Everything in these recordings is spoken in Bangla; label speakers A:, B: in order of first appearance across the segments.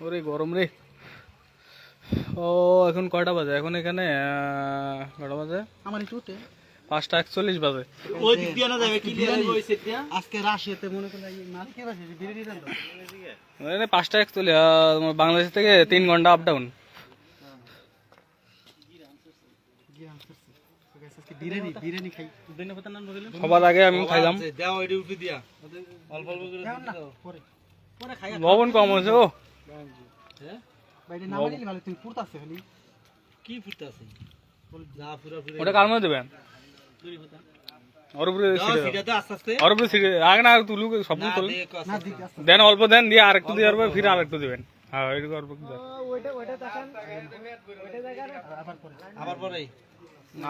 A: ওরে গরম রে। ও এখন কয়টা বাজে? এখন এখানে কয়টা বাজে? আমার 5:41 বাজে।
B: ওই দিক দিয়ে না যাবে ক্লিয়ার হইব ওই সেট দিয়া। আজকে রাশিয়াতে মনে করেন এই মালিক কে রাশিয়া বিরিয়ানি দেন তো।
A: মানে 5:41 বাংলাদেশ থেকে 3 ঘন্টা আপ ডাউন।
B: বিরিয়ানি খাই। ধন্যবাদ নাম বলেন।
A: সবার আগে আমি খাইলাম।
B: দাও ওইটা উঠে দিয়া। অল্প অল্প করে দাও পরে। পরে খাই।
A: লবণ কম হয়েছে ও।
B: হ্যাঁ? বাইরে নামাইলে ভালো তুমি ফুরতাছে খালি। কি ফুরতাছে? যা পুরা পুরা।
A: ওটা কার মধ্যে দেবেন?
B: দড়ি হতা।
A: ওর উপরে ছিড়ে দাও।
B: সিটাতে আস্তে আস্তে।
A: ওর উপরে ছিড়ে আগে না তুলু সব তুল।
B: না দিক আস্তে।
A: দেন অল্প দেন দিয়ে আরেকটু দেওয়ার পর ফির আরেকটু দিবেন। হ্যাঁ এইটুকু অল্প দেন।
B: ওইটা দেখান। ওইটা দেখান আবার পরে। আবার পরে।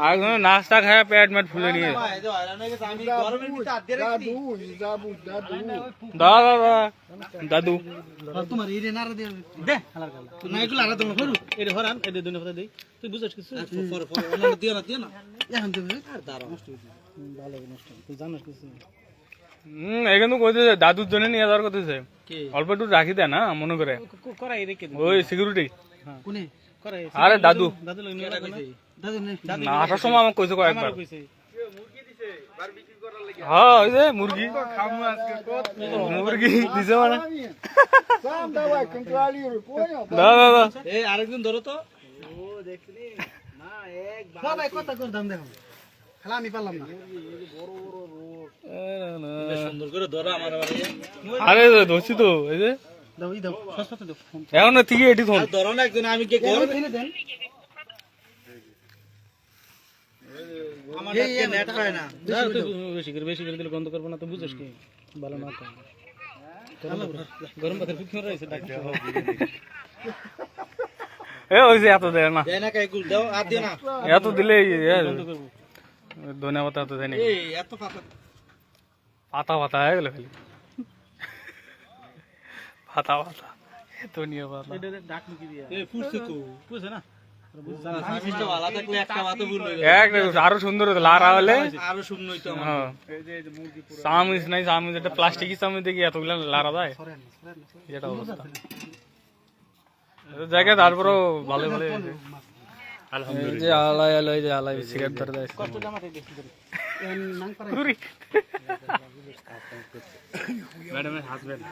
A: আর নাস্তা খায় পেট মেট ফুলে নিয়ে দাদু
B: তোমার ইরে নারা দে দে হালার গালা না এগুলা আরা তুমি করু এরে হরান এরে দুনে কথা দেই তুই বুঝছ কিছু পরে পরে ওনা দিও না এখন তুমি আর দাঁড়া নষ্ট হইছে ভালো নষ্ট তুই জানিস কিছু
A: এখানে কইতে দাদুর জন্য নিয়ে যাওয়ার কথা অল্প একটু রাখি দেয় না মনে করে
B: করাই রেখে
A: ওই সিকিউরিটি
B: কোনে করাই
A: আরে দাদু
B: দাদু লই নিয়ে রাখো দাদু
A: না আসার সময় আমাকে কইছে কয়েকবার হ্যাঁ ওই যে মুরগি মুরগি দিছে মানে দাদা
B: এই আরেকদিন ধরো তো ও দেখলি না এক ভাই কত করে দাম দেখো খেলা আমি পারলাম না সুন্দর করে ধরো আমার
A: আরে ধরছি তো এই যে
B: দাও দাও সস্তা দাও
A: এখন থেকে এটি ধর
B: ধরো না একদিন আমি কে করব দেন আমার নেট পায় না বেশি করে দিলে গন্ধ করব না তো বুঝছ কি ভালো না তো গরম ভাতের পিছনে রইছে ডাক্তার
A: এ ওই যে এত দেয় না
B: দেয় না কাই গুল দাও আর দিও না
A: এত দিলে ধনিয়া পাতা তো দেয় না
B: এই এত পাতা
A: পাতা পাতা হয়ে গেল খালি পাতা পাতা ধনিয়া পাতা
B: এটা ডাক মুকি দিয়া এ ফুসছে কো ফুসছে না সার্ভিসটা ভালো থাকলে একটা ভাত ভুল হয়ে
A: গেল আরো সুন্দর হতো লারা হলে
B: আরো সুন্দর হইতো আমার এই যে মুরগি পুরো
A: চামিচ নাই চামিচ এটা প্লাস্টিকের চামিচ দেখি এতগুলো লারা যায় এটা অবস্থা জায়গা তারপরও ভালো ভালো আলহামদুলিল্লাহ যে আলাই আলাই যে আলাই সিগারেট ধরে দেয়
B: কষ্ট জামাতে দেখি ধরে নাং পারে ম্যাডামের হাজবেন্ড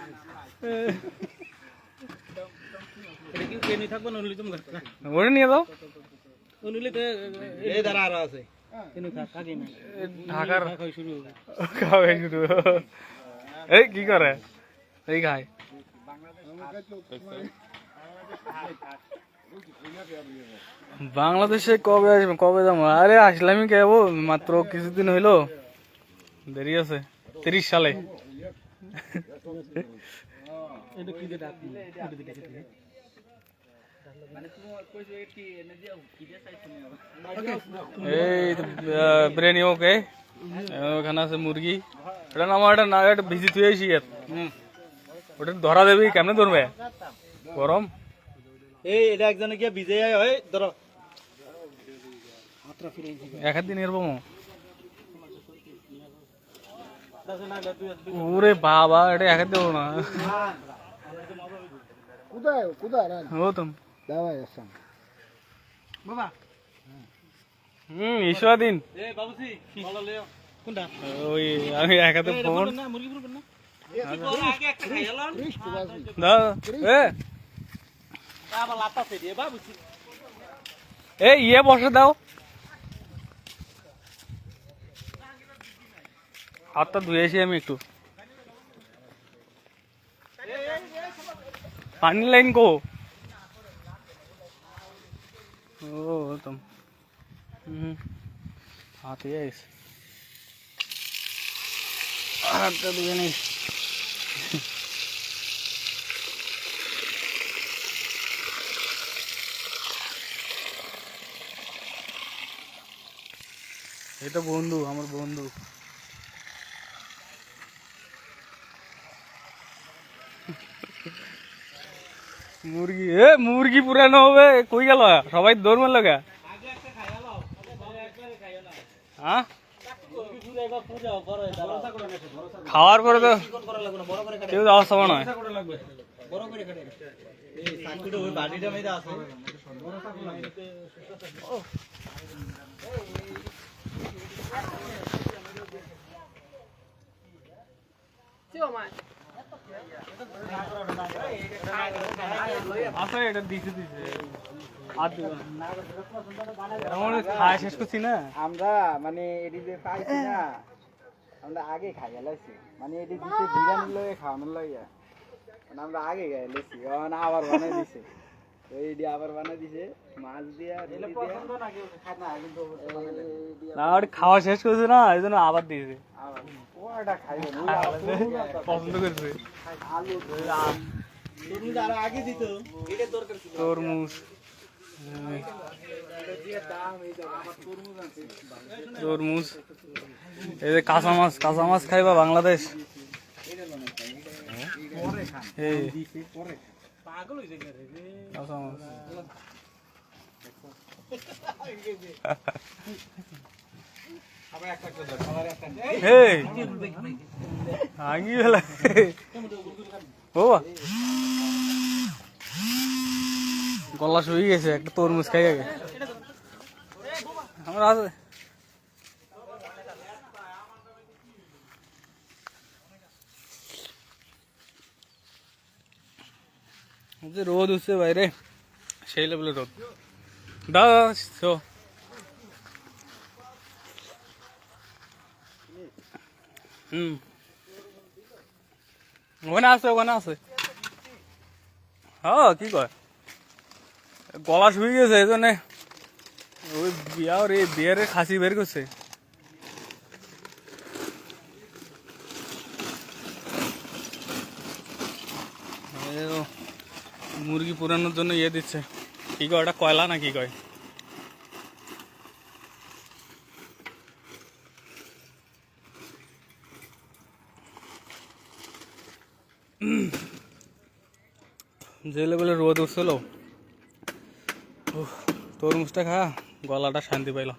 B: এটা কি কেনি থাকবো না তুমি
A: ওরে নিয়ে দাও
B: অনুলি তো এই দাঁড়া আর আছে কেনি থাক আগে না
A: ঢাকার
B: খাই শুরু
A: খাওয়া শুরু এই কি করে এই খায় বাংলাদেশে কবে আসবে কবে যাবো আরে আসলামই কেবো মাত্র কিছুদিন হইলো দেরি আছে 30 সালে এই বিরিয়ানি ওকে ওখানে আছে মুরগি এটা না আমার এটা না এটা ভিজি তুই আইসি ওটা ধরা দেবি কেমনে ধরবে গরম
B: এই এটা একজনে গিয়া ভিজে যায় হয় ধরো
A: এক দিন এরকম ওরে বাবা এটা এক দেব না
B: কোথায় কোথায়
A: ও তুমি
B: দাওয়াই আসাম বাবা
A: ঈশ্বরদিন
B: এ বাবুজি ভালো লিও কোনটা
A: ওই আমি এক হাতে ফোন
B: না মুরগি পুরো না আগে একটা খাইলাম
A: না এ
B: আবার লাতা ফেলে দিয়ে বাবুজি
A: এই ইয়ে বসে দাও হাতটা ধুয়েছি আমি একটু পানি লাইন কো ও তুম হাতে আইস হাতটা ধুয়ে নেই এটা বন্ধু আমার বন্ধু মুরগি মুরগি পুরানো হবে কই গেল সবাই দৌড় মারল গা হ্যাঁ খাওয়ার পরে তো কেউ অবস্থা নয়
B: এই সাকুটা ওই বাড়িটা মেয়েটা আছে
A: আচ্ছা এটা দিছে আর দিব না এমন খাওয়া শেষ করছি না
C: আমরা মানে এটি যে পাইছি না আমরা আগে খাই লাইছি মানে এটি দিতে বিরিয়ানি লয়ে খাওয়ানোর লইয়া মানে আমরা আগে খাই লাইছি এখন আবার বানাই দিছে এইটি আবার বানাই দিছে মাছ দিয়া রুটি দিয়া
A: না ওটা খাওয়া শেষ করছে না এই জন্য আবার দিয়েছে
C: আবার ওটা খাইবেন
A: পছন্দ করছে
C: আলু
B: তুমি আরো আগে দিত এটা দরকার ছিল
A: তরমুজ তরমুজ এই যে কাঁচা মাছ খাইবা বাংলাদেশ এই
B: পাগল হইছে রে
A: কাঁচা মাছ এই আঙ্গি বেলা ও গলা শুয়ে গেছে একটা তরমুজ খাই আগে আমরা আছে যে রোদ উঠছে বাইরে সেই লেভেলের রোদ দাদা ওখানে আছে হ্যাঁ কি কয় গলা শুয়ে গেছে এই জন্য ওই বিয়ার এই বিয়ারে খাসি বের করছে মুরগি পুরানোর জন্য ইয়ে দিচ্ছে কি কয় ওটা কয়লা না কি কয় যে লেভেলে রোদ উঠছিল তরমুজটা খা গলাটা শান্তি পাইল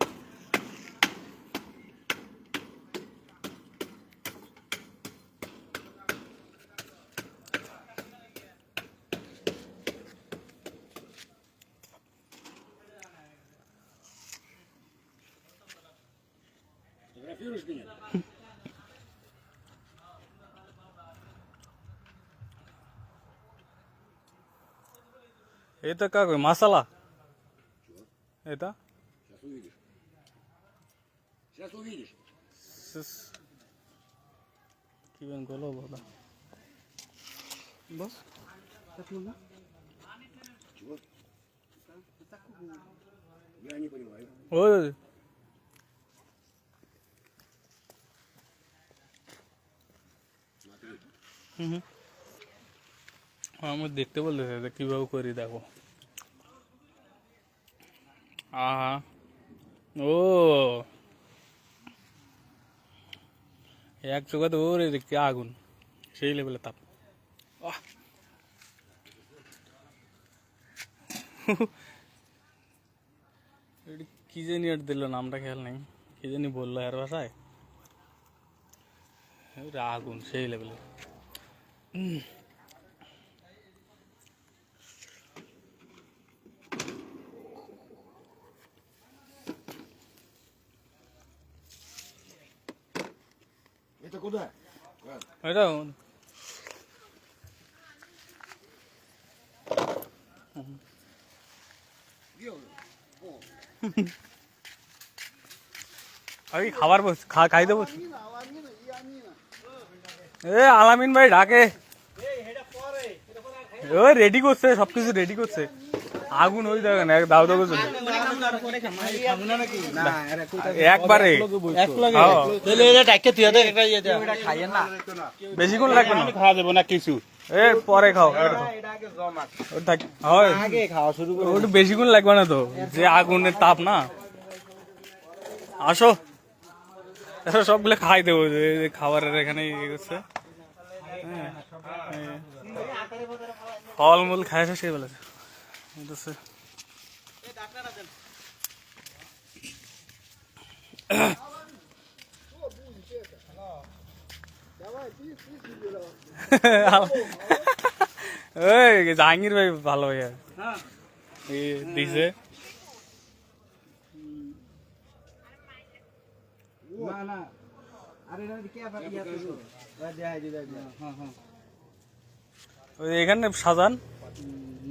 A: Это как масала? Это?
D: Сейчас увидишь.
A: Кивен голову, да. Босс?
D: Чего? Я не понимаю.
A: Ой.
D: Смотри.
A: আমার দেখতে বলতেছে কিভাবে করি দেখো আহা ও এক চোখা তো ওরে দেখতে আগুন সেই লেভেলে তাপ কি জানি আর দিল নামটা খেয়াল নেই কি জানি বললো এর ভাষায় আগুন সেই লেভেলে
D: Это куда?
A: এটা
D: Где он? О,
A: আমি খাবার খাই দেবো এ আলামিন ভাই ডাকে ওই রেডি করছে সবকিছু রেডি করছে আগুন ওই দেখেন দাও দাও করছে একবারে বেশিক্ষণ লাগবে না
B: খাওয়া যাবে না কিছু
A: এ পরে খাও
C: আগে খাওয়া শুরু করে
A: ওটা বেশিক্ষণ লাগবে না তো যে আগুনের তাপ না আসো সবগুলো খাই দেবো খাবারের এখানে ইয়ে করছে হ্যাঁ ফলমূল খাই শেষ করে বলেছে ওই জাহাঙ্গীর ভাই ভালো ভাই
B: হ্যাঁ
A: দিছে
C: না না আরে না কে আবার ইয়া তো দেখাই দিবে
B: হ্যাঁ হ্যাঁ
A: ওই এখানে সাজান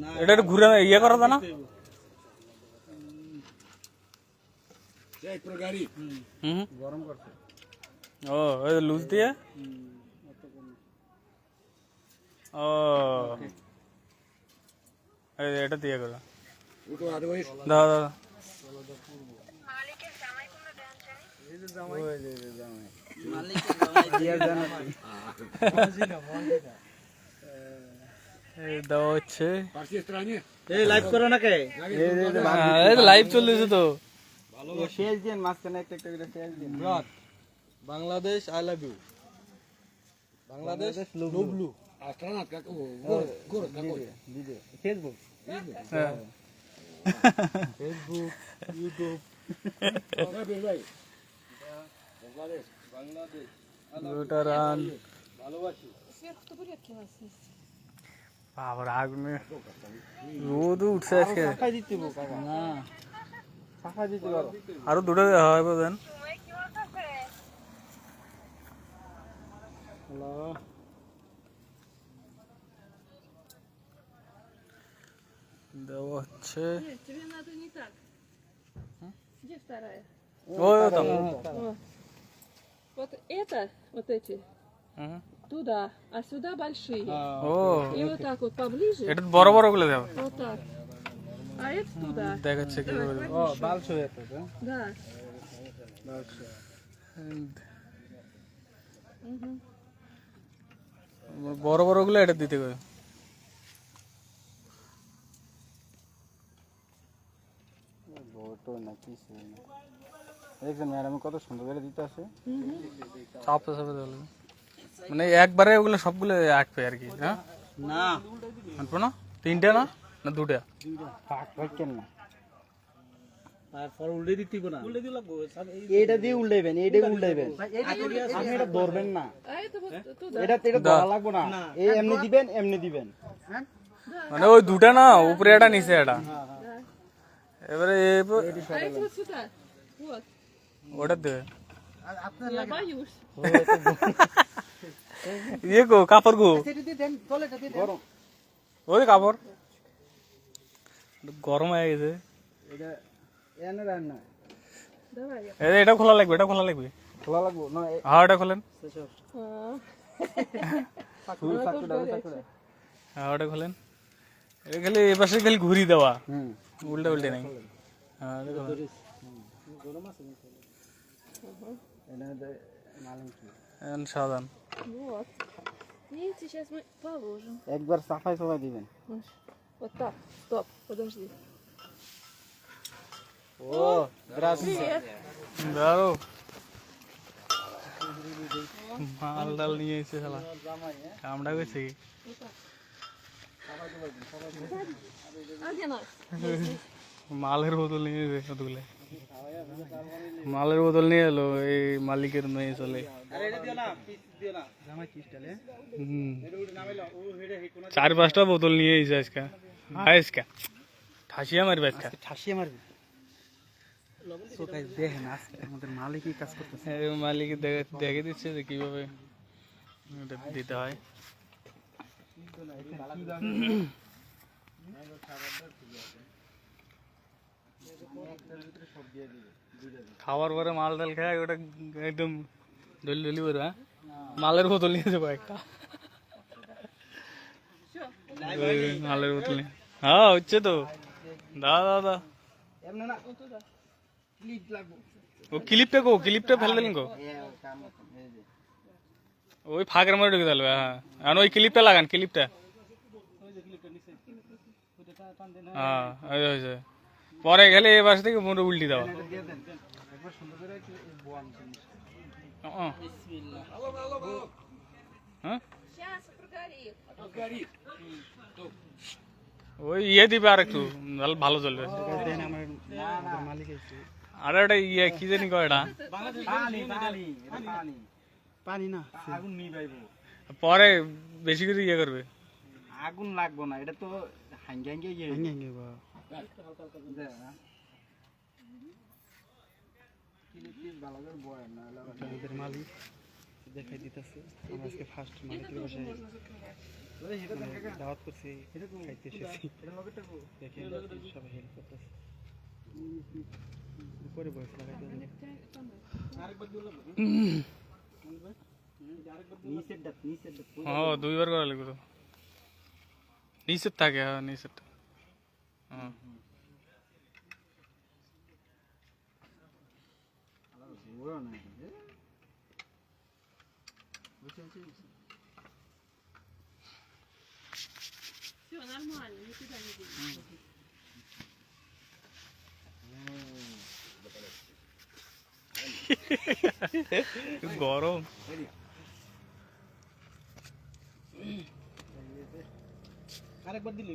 B: না
A: এটা একটু ঘুরে ইয়ে করা যায় না
D: এই পুরো গাড়ি
A: হুম
C: গরম করছে
A: ও ওই লুজ দিয়ে ও এই এটা দিয়ে করো
D: উঠো আর ওই
A: দাও দাও এই দেওয়া হচ্ছে
D: পার্সি স্ট্রানে
B: এই লাইভ করো না কে
A: এই তো লাইভ চলতেছে তো
C: শেষ দিন মাঝখানে একটা একটা করে শেষ দিন
B: Bangladesh I love you Bangladesh লুবলু
D: আস্ট্রানা কাকু গোর কাকু
C: দিবে ফেসবুক
A: হ্যাঁ।
B: ফেসবুক ইউটিউব
D: ওরে ভাই বাংলাদেশ বাংলাদেশ
A: দুটা রান
D: ভালোবাসি
A: বাবার আগুনে রোদ উঠছে আজকে
C: টাকা দিতে বো কাকা না টাকা দিতে পারো
A: আরো দুটো হয় বুঝেন
C: হ্যালো
A: দেওয়া হচ্ছে
E: Тебе надо не так. Где вторая?
A: ও там
E: О. Вот это, вот эти,
A: হুম।
E: туда, а сюда большие.
A: ও
E: И вот так вот поближе,
A: এটা তো বড় বড় গুলো দেব
E: вот так. А это туда.
A: দেখাচ্ছে কি করে
C: ও বাল ছুঁয়ে তো
E: Да.
A: বড় বড় গুলো এটা দিতে হবে
C: ভোটো না কিছু না দেখছেন ম্যাডাম কত সুন্দর করে দিতে আছে
A: চাপতে চাপতে দেওয়া মানে একবারে ওগুলো সবগুলো আঁকবে আর কি হ্যাঁ
B: না
A: আনবো না তিনটা না না দুটা
C: ফাঁক রাখেন না
B: তারপর উল্টে দিতে না উল্টে দিলে
C: এইটা দিয়ে উল্টাইবেন এইটা উল্টাইবেন আপনি এটা ধরবেন না
E: А это вот туда.
C: এটা এটা ধরা লাগবে না এই এমনি দিবেন
A: মানে ওই দুটা না উপরে এটা নিচে এটা এবারে
E: А это вот сюда. Вот.
A: ওটা দেবে
E: Я боюсь.
A: ইয়ে গো কাপড় গো
C: গরম
A: ওই কাপড় গরম হয়ে গেছে
C: এটা এনে রান্না
E: Давай я.
A: এটা খোলা লাগবে এটা খোলা লাগবে
C: খোলা লাগবে না
A: হ্যাঁ এটা খোলেন
C: ফুল সাকুড়া সাকুড়া
A: হ্যাঁ ওটা খোলেন এটা খালি এ পাশে খালি ঘুরি দেওয়া
C: হুম
A: উল্টে উল্টে নাই হ্যাঁ এটা খোলেন।
C: এটা মালিক
A: এখন সাবধান
E: Вот. Видите, сейчас мы положим.
C: একবার সাফাই সবাই দিবেন
E: Вот так. Стоп, подожди.
C: ও গ্রাসি
E: Привет.
A: দাঁড়ো মাল ডাল নিয়ে এসে শালা কামড়া গেছে কি
E: А где нас?
A: মালের বোতল নিয়ে এসে কতগুলো মালের বোতল নিয়ে এলো এই মালিকের মেয়ে চলে
B: আরে এটা দিও না পিস দিও না জামাই চিস্টালে
A: হুম
B: এটা উঠে নামাইলো ও হেডে হে কোন
A: 4-5টা বোতল নিয়ে এসে আজকে আজকে ঠাসিয়া মারবে আজকে
C: ঠাসিয়ে মারবি সো গাইস দেখেন আজকে আমাদের মালিকই কাজ করতেছে
A: এই মালিক দেখে দিচ্ছে যে কিভাবে এটা দিতে হয় খাওয়ার পরে মাল ডাল খায় ওটা একদম ডলি ডলি করে হ্যাঁ মালের বোতল নিয়ে যাবো একটা ওই মালের বোতল নিয়ে হ্যাঁ হচ্ছে তো দাদা দাদা
C: এমন না ক্লিপ লাগবে
A: ও ক্লিপটা ফেলে দিলেন গো ওই ফাঁকের মধ্যে ঢুকে দিল হ্যাঁ এখন ওই ক্লিপটা লাগান ক্লিপটা হ্যাঁ ওই হয়েছে পরে গেলে এ পাশ থেকে মোটে উল্টি দেওয়া
C: দিয়ে দেন একবার সুন্দর করে বোয়াম
A: হ্যাঁ
E: Сейчас прогорит.
A: ওই ইয়ে দিবে আর একটু তাহলে ভালো চলবে
C: দেন আমার আমাদের মালিক আছে
A: আর একটা ইয়ে কি জানি কয় এটা
C: পানি পানি পানি পানি না আগুন নি যাইবো
A: পরে বেশি করে ইয়ে করবে
C: আগুন লাগবো না, এটা তো হাঙ্গে হাঙ্গে গিয়ে
B: হাঙ্গে হাঙ্গে বা
C: ভালো করে বয় না
B: আমাদের মালিক দেখাই দিতেছে। আমরা আজকে ফার্স্ট মালিকের বাসায় দাওয়াত করছি, খাইতে এসেছি। দেখেন সবাই হেল্প করতেছে। উপরে বয়স লাগাইতে জানি
A: হ্যাঁ 2 বার করা লাগবে তো, নিচের থাকে। হ্যাঁ নিচের হ্যাঁ
E: Все нормально, никуда не денешь.
A: গরম
B: আরেকবার দিলে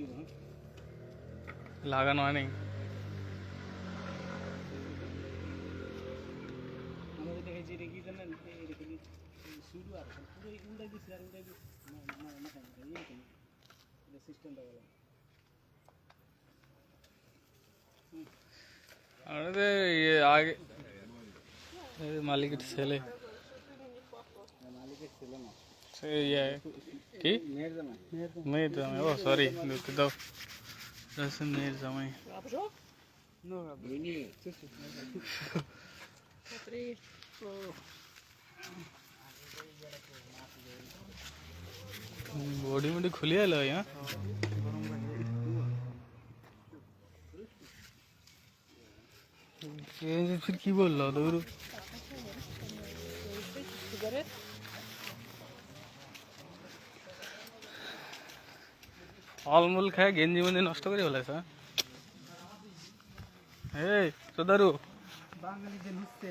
A: লাগানো হয় নাই।
B: আমরা দেখেছি এটা কি জানেন, এটা কি শুরু আর পুরো উল্টাই দিচ্ছে আর উল্টাই দিচ্ছে সিস্টেমটা বলা।
A: আমাদের ইয়ে আগে মালিকের ছেলে সে ইয়ে কি মেয়ের জামাই। ও সরি দুঃখিত, মেয়ের জামাই।
E: Смотри.
A: বডি মুডি খুলে এলো হ্যাঁ। फिर की बोल रहा था
E: Сигарет?
A: অলমুল খায় গেঞ্জি মঞ্জি নষ্ট করে ফেলেছে। এই সদারু
B: বাঙালিদের হচ্ছে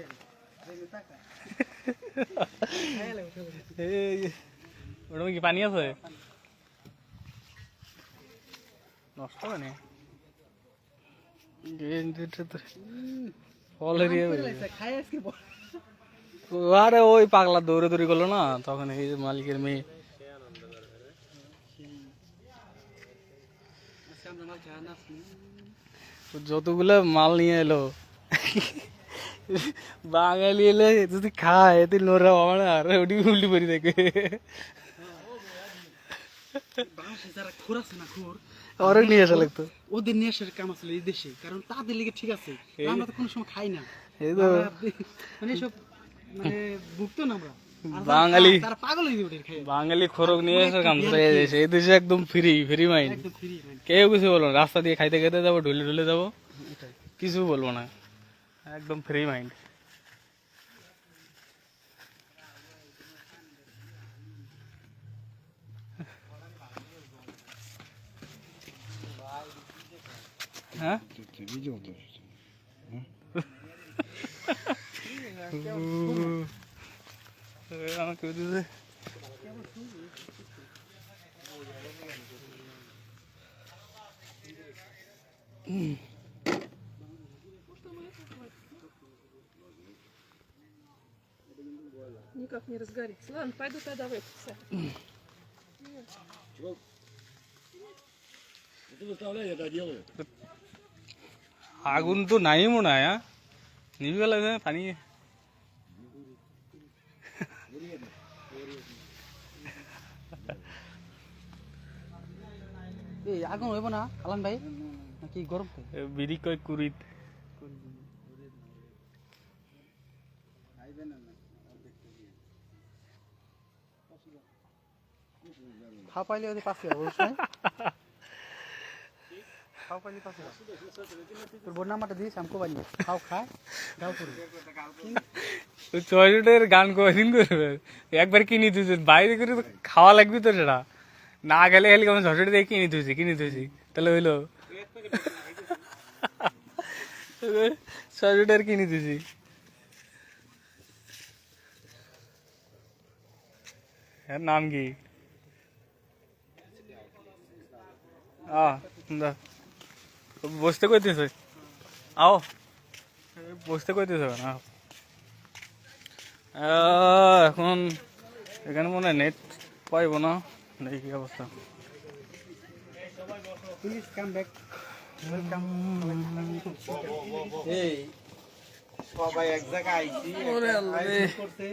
A: এই ওটা কি পানি আছে নষ্ট হয়নি গেঞ্জিটা তো অলরেডি
B: খাই আজকে
A: আরে ওই পাগলা দৌড়ে দৌড়ি করলো না তখন এই মালিকের মেয়ে যতগুলো মাল নিয়ে এলো বাঙালি এলে যদি খায় তুই নোরা বাবা না আর ওটি উল্টি পরি দেখবে
B: যারা খোর আছে না খোর
A: ওরে নিয়ে আসা লাগতো
B: ওদের নিয়ে আসার কাম আছে এই দেশে, কারণ তাদের লিগে ঠিক আছে, আমরা তো কোনো সময় খাই না
A: এই তো
B: মানে সব মানে ভুগতো না আমরা। আর
A: বাঙালি
B: তারা পাগল হয়ে ওঠে খাই
A: বাঙালি খোরক নিয়ে আসার কাম করে এই দেশে। এই দেশে একদম ফ্রি মাইন্ড,
B: একদম ফ্রি
A: কেউ কিছু বলবো না। রাস্তা দিয়ে খাইতে খাইতে যাবো, ঢুলে ঢুলে যাবো, কিছু বলবো না, একদম ফ্রি মাইন্ড। হ্যাঁ আমাকে দিতে
E: Никак не разгорится. Ладно, пойду тогда в это все.
D: Ты заставляй, я это делаю.
A: আগুন তো নাই মনে হয়। হ্যাঁ নিবি গেলে পানি
B: এই আগুন হইব না আলান ভাই নাকি গরম তো?
A: বিড়ি কয় কুড়িত
B: খাও পাইলে ওদের পাশে যাবো বুঝছেন? খাও পাইলে পাশে যাবো। তোর বোন নাম্বারটা দিস আমাকে বানি খাও খায় গাও করে
A: চয়টের গান কদিন করবে একবার কিনে দিয়েছে বাইরে করে তো খাওয়া লাগবে তো সেটা না গেলে খালি কেমন ঝটড়ে দিয়ে কিনে দিয়েছি তাহলে হইলো চয়টের কিনে দিয়েছি। এর নাম কি বসতে কইতেছে আও বসতে কইতেছে না এখন এখানে মনে হয় নেট পাইব না, দেখি কি অবস্থা।
B: প্লিজ কাম ব্যাক ওয়েলকাম
C: এই সবাই এক জায়গায় আইছি করতে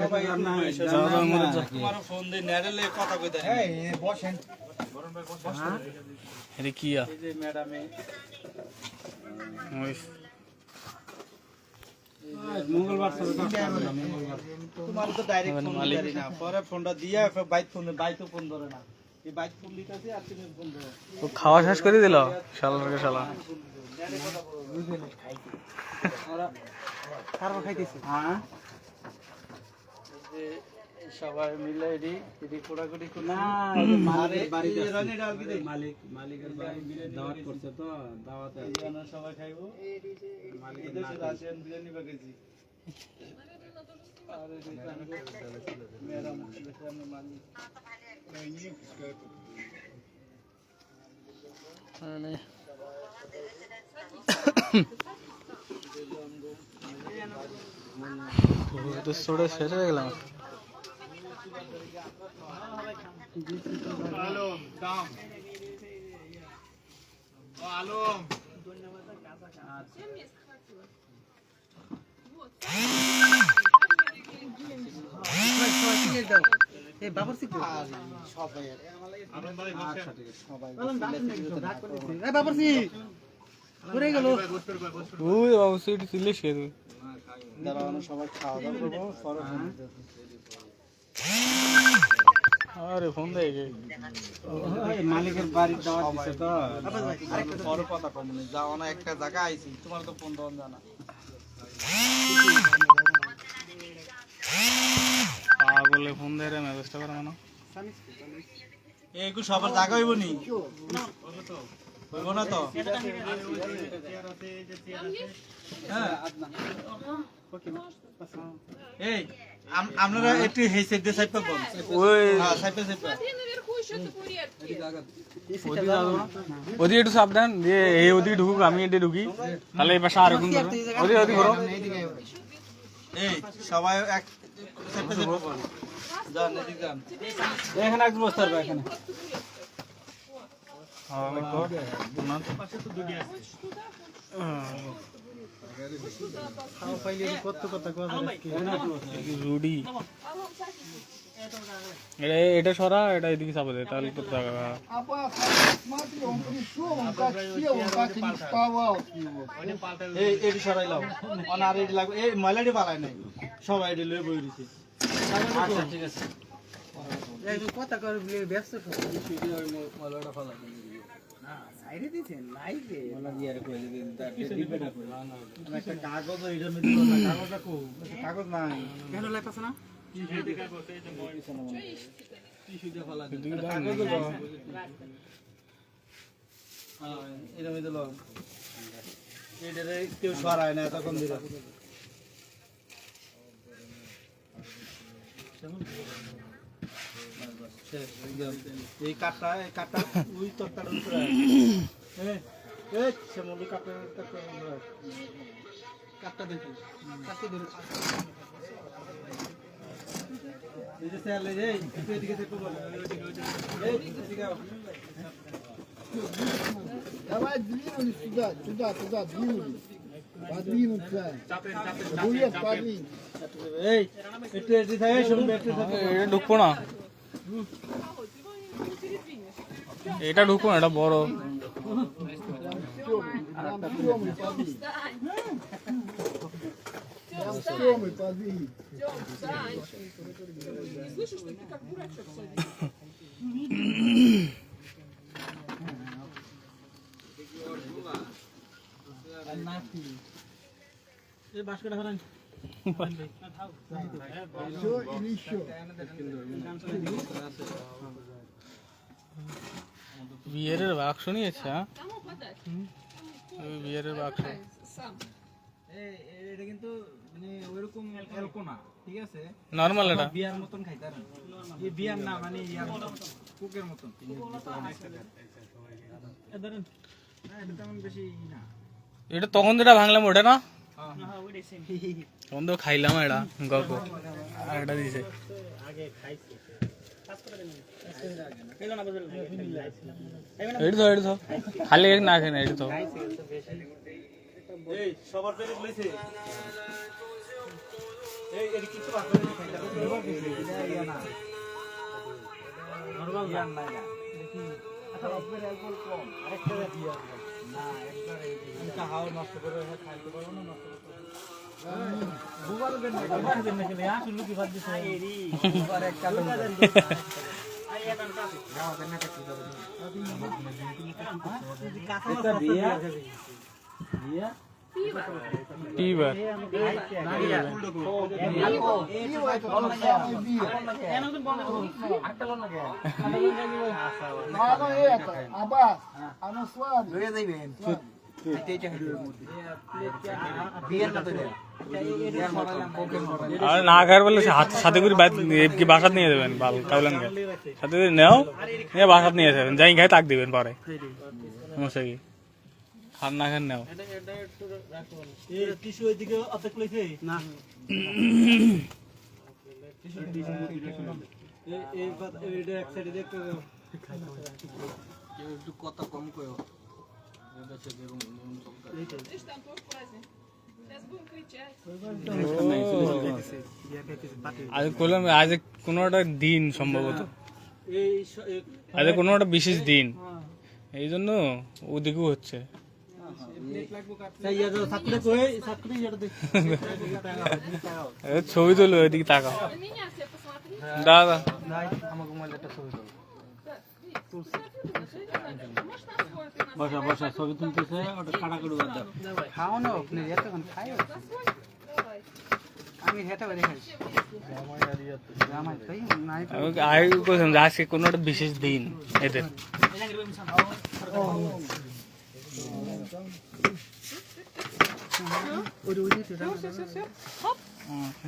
C: সবাই তোমার ফোন দিয়ে নেড়লে কথা কইতা এই বসেন
A: এটা কি
C: এই যে ম্যাডামে
B: মঙ্গলবার
C: তোমার তো ডাইরেক্ট ফোন করি না পরে ফোনটা দিয়া বাইক ফোন ধরে না এই বাইক ফোন দিতেছি আর তুমি ফোন ধরো
A: তো খাওয়া শেষ করে দিল শালার শালা
B: কারো খাইতেছি
C: হ্যাঁ এই যে সবাই মিলে এডি কোড়াকুড়ি করে না
B: মালিকের বাড়ি দাওয়াত করছে তো দাওয়াতে
C: সবাই খাইবো মালিকের রাশিয়ান বিরিয়ানি বাগেছি আর ম্যাডাম মালিক
A: তো ছোট শেষ হয়ে গেলাম
C: আলম দাম আলম
B: এই বাবরসি কো
C: সবাই
B: এই বাবরসি ঘুরে গেল
A: ওই অবশ্যই একটু চিল্লিস খেয়ে তুই
C: দাঁড়ানো সবাই খাওয়া দাওয়া করবো পরে ফোন দিতেছি।
A: আরে ফোন দেয় কে
B: মালিকের বাড়ির দাওয়াত দিছে তো
C: পরে কথা কম নেই যাও না একটা জায়গা আইছি তোমার তো ফোন দেওয়া জানা
A: পাগলে ফোন দেয় রে মেসেজটা করে মানে
C: এইগু সবার জায়গা হইব নি হইব না তো হ্যাঁ এই আপনারা একটু হেই সাইড দিয়ে সাইড পাবো
A: ওই
C: হ্যাঁ সাইড সাইড
E: Смотри наверху еще табурет.
A: ওদিকে একটু সাবধান দিয়ে এই ওদিকে ঢুকুক আমি এদিকে ঢুকি তাহলে এই পাশে আর কোন ধরো ওদিকে ওদিকে ঘোরো
C: এই সবাই এক সাইড সাইড যান এদিকে যান
B: এখানে এক বস্তা হবে এখানে
A: হ্যাঁ কর না
B: খাও পাইলে কত কথা কথা
A: রুডি এটা সরা এটা এদিকে চাপা দে তাহলে তো জায়গা
C: এই এডি সরাইলাম অনার এডি লাগবে এই ময়লাডি পালায় নাই সবাই এডি লয়ে বই দিছে আচ্ছা ঠিক আছে
B: এই কথা কর বলে ব্যস্ত
C: ময়লাটা পালায়
B: সাইডে দিছেন লাইভে
C: ময়লা দিয়ে আর কই দিন তার দিবে না কই একটা কাগজ এটার মধ্যে দিল না কাগজটা কো কাগজ নাই
B: কেন লাইভ আছে না
C: এটার মধ্যে লো এটারে কেউ সরায় না তখন দিল এই কাঠটা ওই তক্তার উপরে এই শ্যামলি কাঠের তক্তার উপরে কাঠটা দেখি কাঠটা ধরে এই যে স্যার এই একটু এদিকে দেখো বলো এই এদিকে আও
F: Давай двинули сюда, туда, двинули. Подвинуть, да. Бует подвинь.
C: এই একটু এদিকে থাকে শুনবে একটু
A: এটা ঢুকবো না এটা ঢুকবো না এটা বড়
F: Прям Тёмой подвинь. Прям Тёмой подвинь.
E: Тём, встань. Не слышишь, что ты как дурачок садишься?
B: এই বাস্কেট হারান
F: Все или еще?
A: বিয়ারের বাক্স নিয়েছে হ্যাঁ
E: Кому подать?
A: ওই বিয়ারের বাক্স
E: Сам.
C: এটা কিন্তু মানে ওইরকম এরকম না ঠিক আছে
A: নর্মাল এটা
C: বিয়ার মতন খাইতার এই বিয়ার না মানে ইয়ার মতন কুকের মতন
B: এ ধরেন
C: এটা তেমন বেশি না
A: এটা তখন যেটা ভাঙলাম ওটা না
B: হ্যাঁ ওইটাই সেম
A: তখন তো খাইলাম এটা গল্প আর এটা দিয়েছে
B: আগে খাইছি
A: এটি তো খালি এক না খেয়ে এটি তো
B: এই সবার পেরে লইছে এই এডি কিছু বাদ করে খাইতা নরমাল জ্ঞান নাই না দেখি আচ্ছা অপের অ্যালকোহল কম আরেকটা দিয়া না একবার এই এটা হাও নষ্ট করে খাইতে পারবো না নষ্ট করতে দুবার দেন না কেন আসলে কি বাদ দিছে এরি দুবার এক কালো দেন আই এনান কাছে যাও দেন না কি যাবে এটা দিয়া দিয়া
A: পিবার
F: Abbas, ano suave.
A: আর না খাওয়ার বললে সাথে করে কি বাসাত নিয়ে যাবেন বাল কাউলান সাথে করে নেও নিয়ে বাসাত নিয়ে যাবেন যাই খাই তাক দিবেন পরে সমস্যা কি খান না খান নেও
B: টিস্যু ওইদিকে অর্ধেক লইছে না এইটা এক সাইডে দেখতে একটু কথা কম কয়ো
E: Eles estão todos quase. Eles vão criticar.
A: আজ করলাম আজ কোনো একটা দিন সম্ভবত আজ কোনো একটা বিশেষ দিন এই জন্য ওদিকেও হচ্ছে ছবি তোলো ওইদিকে তাকাও
E: Para mim, você passou uma trilha.
A: দাদা
B: আমাকে মোবাইল একটা ছবি দাও
E: Mostra as
B: বসা ছবি তুলতেছে ওটা কাটা করে দাও খাও না আপনি এতক্ষণ খাই আমি হেঁটে বাড়ি খাইছি জামাই তাই নাই
A: আমি বলছিলাম যে আজকে কোনো একটা বিশেষ দিন এদের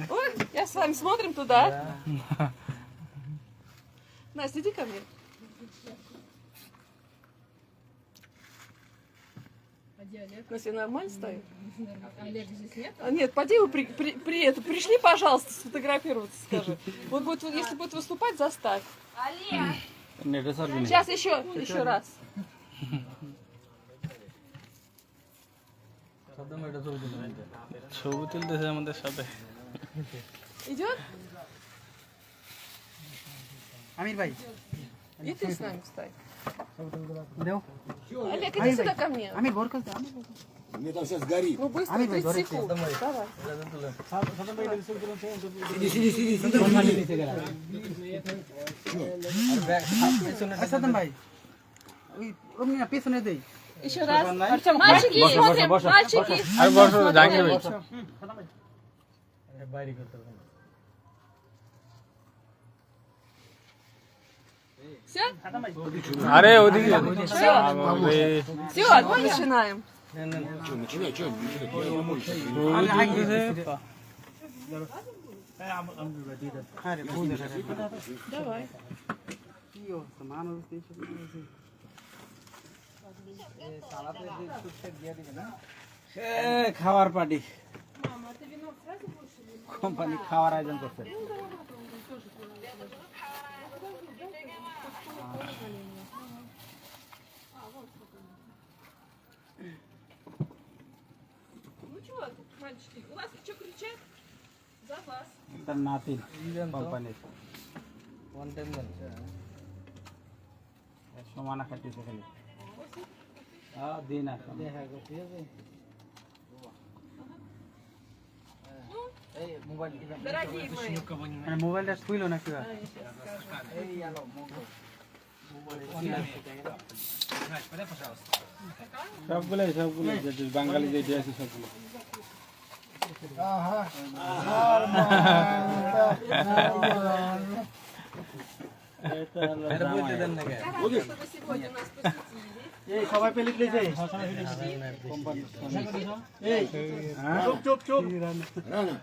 E: Ой, я с вами смотрим туда. Настя, иди ко мне. Настя, нормально стоит? Олега здесь нет? Нет, поди вы пришли, пожалуйста, сфотографироваться, скажи. Вот будет, если будет выступать, заставь. Сейчас еще раз.
A: ছবি তুলতেছে আমাদের সাথে
E: Идет?
B: আমির ভাই
E: И ты с нами встань.
B: দেও
E: Олег, иди сюда ко мне.
B: আমি ভর কাছে
D: Мне там сейчас горит.
E: Ну быстро, 30 секунд. Давай.
B: সাদম ভাই ওই অমনি না পেছনে দেই
E: Еще раз. Мальчики, смотрим, мальчики.
A: আর বসো জাহাঙ্গীর ভাই
E: Все?
A: আরে ওদিকে
E: Все, мы начинаем.
D: Что, начинай, что?
E: Давай.
B: কি অবস্থা মানুষ খাওয়ার পার্টি কোম্পানি খাওয়ার আয়োজন করছে
E: Ну чего, мальчики, у вас что кричат? За вас.
B: তার নাতি কোম্পানির সমানা খাইতেছে খালি দিন আসো
E: Дорогие мои.
B: মোবাইলটা শুইল না কি সবগুলোই বাঙালি যেটি আছে সবগুলো
F: Aha.
E: Чтобы сегодня нас посетили.
B: এই সবাই পেলিট লইছে এই চুপ চুপ চুপ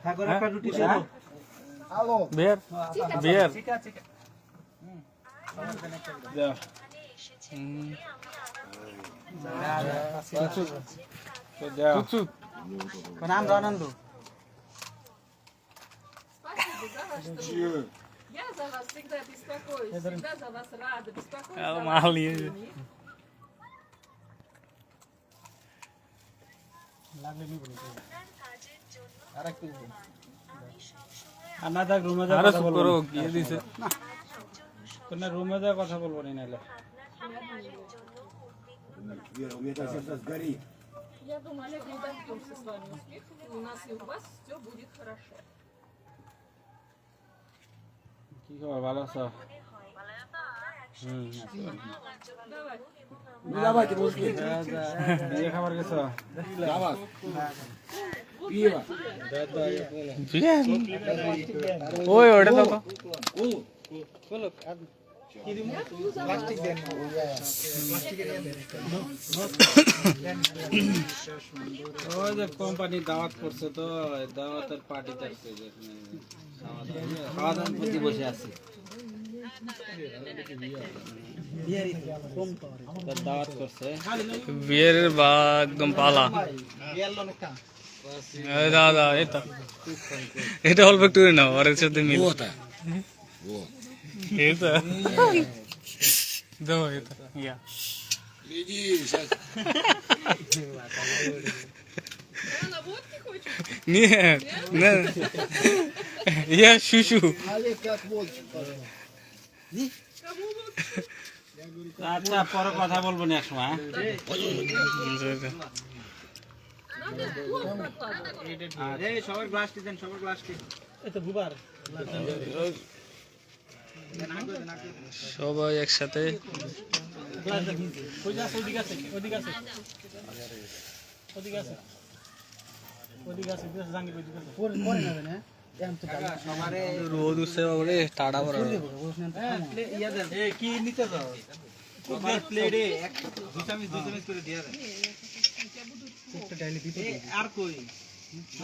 B: ঠাকুর একটা রুটি ছিল
F: Alô.
A: বিয়ার বিয়ার
B: নাম আনন্দ
E: Спасибо за ваш труд. Я за вас всегда беспокоюсь, всегда за вас рада, беспокоюсь
A: আর
E: за
A: মাল
E: вас.
A: নিয়ে এসে।
B: আর না থাক রুমে যা
A: আরে
B: কথা
A: চুপ
B: বলবো
A: করো, গিয়ে দিছে।
B: না রুমে যা কথা বলবো নি নাহলে
D: Вера, у меня там сейчас сгорит.
E: Я думаю, Олег, мы добьемся с вами успеха. У нас и у вас все будет хорошо.
B: কি খবর ভালো আছো
E: Давай.
D: Ну давайте, мужики.
B: বিয়ে খাবার গেছো
D: Давай. Пиво.
A: বিয়ে? ওই ওটা দাও তো।
B: ওই যে কোম্পানি দাওয়াত করছে তো দাওয়াতের পার্টিতে আসছে যেখানে খাওয়া দাওয়ার প্রতি বসে আছি দাওয়াত করছে
A: বিয়ের বা একদম পালা। এই দাদা, এটা অল্প একটু করে নাও, আর এর সাথে মিল।
D: Вот. Вот.
A: এটা দাও, এটা ইয়া।
D: Иди, сейчас.
E: Она водки хочет?
A: Нет, нет. Я шучу.
F: Олег как волчик пошел.
E: Кому водки?
B: আচ্ছা পরে কথা বলবো না এক সময়
C: সবার গ্লাসটি দেন, সবার গ্লাসটি।
A: সবাই একসাথে। রোদ উঠছে বাবারে, টাড়া পড়া।
C: কি নিতে যাও? প্লেটে দু চামচ করে দিয়ে দেন। আর কই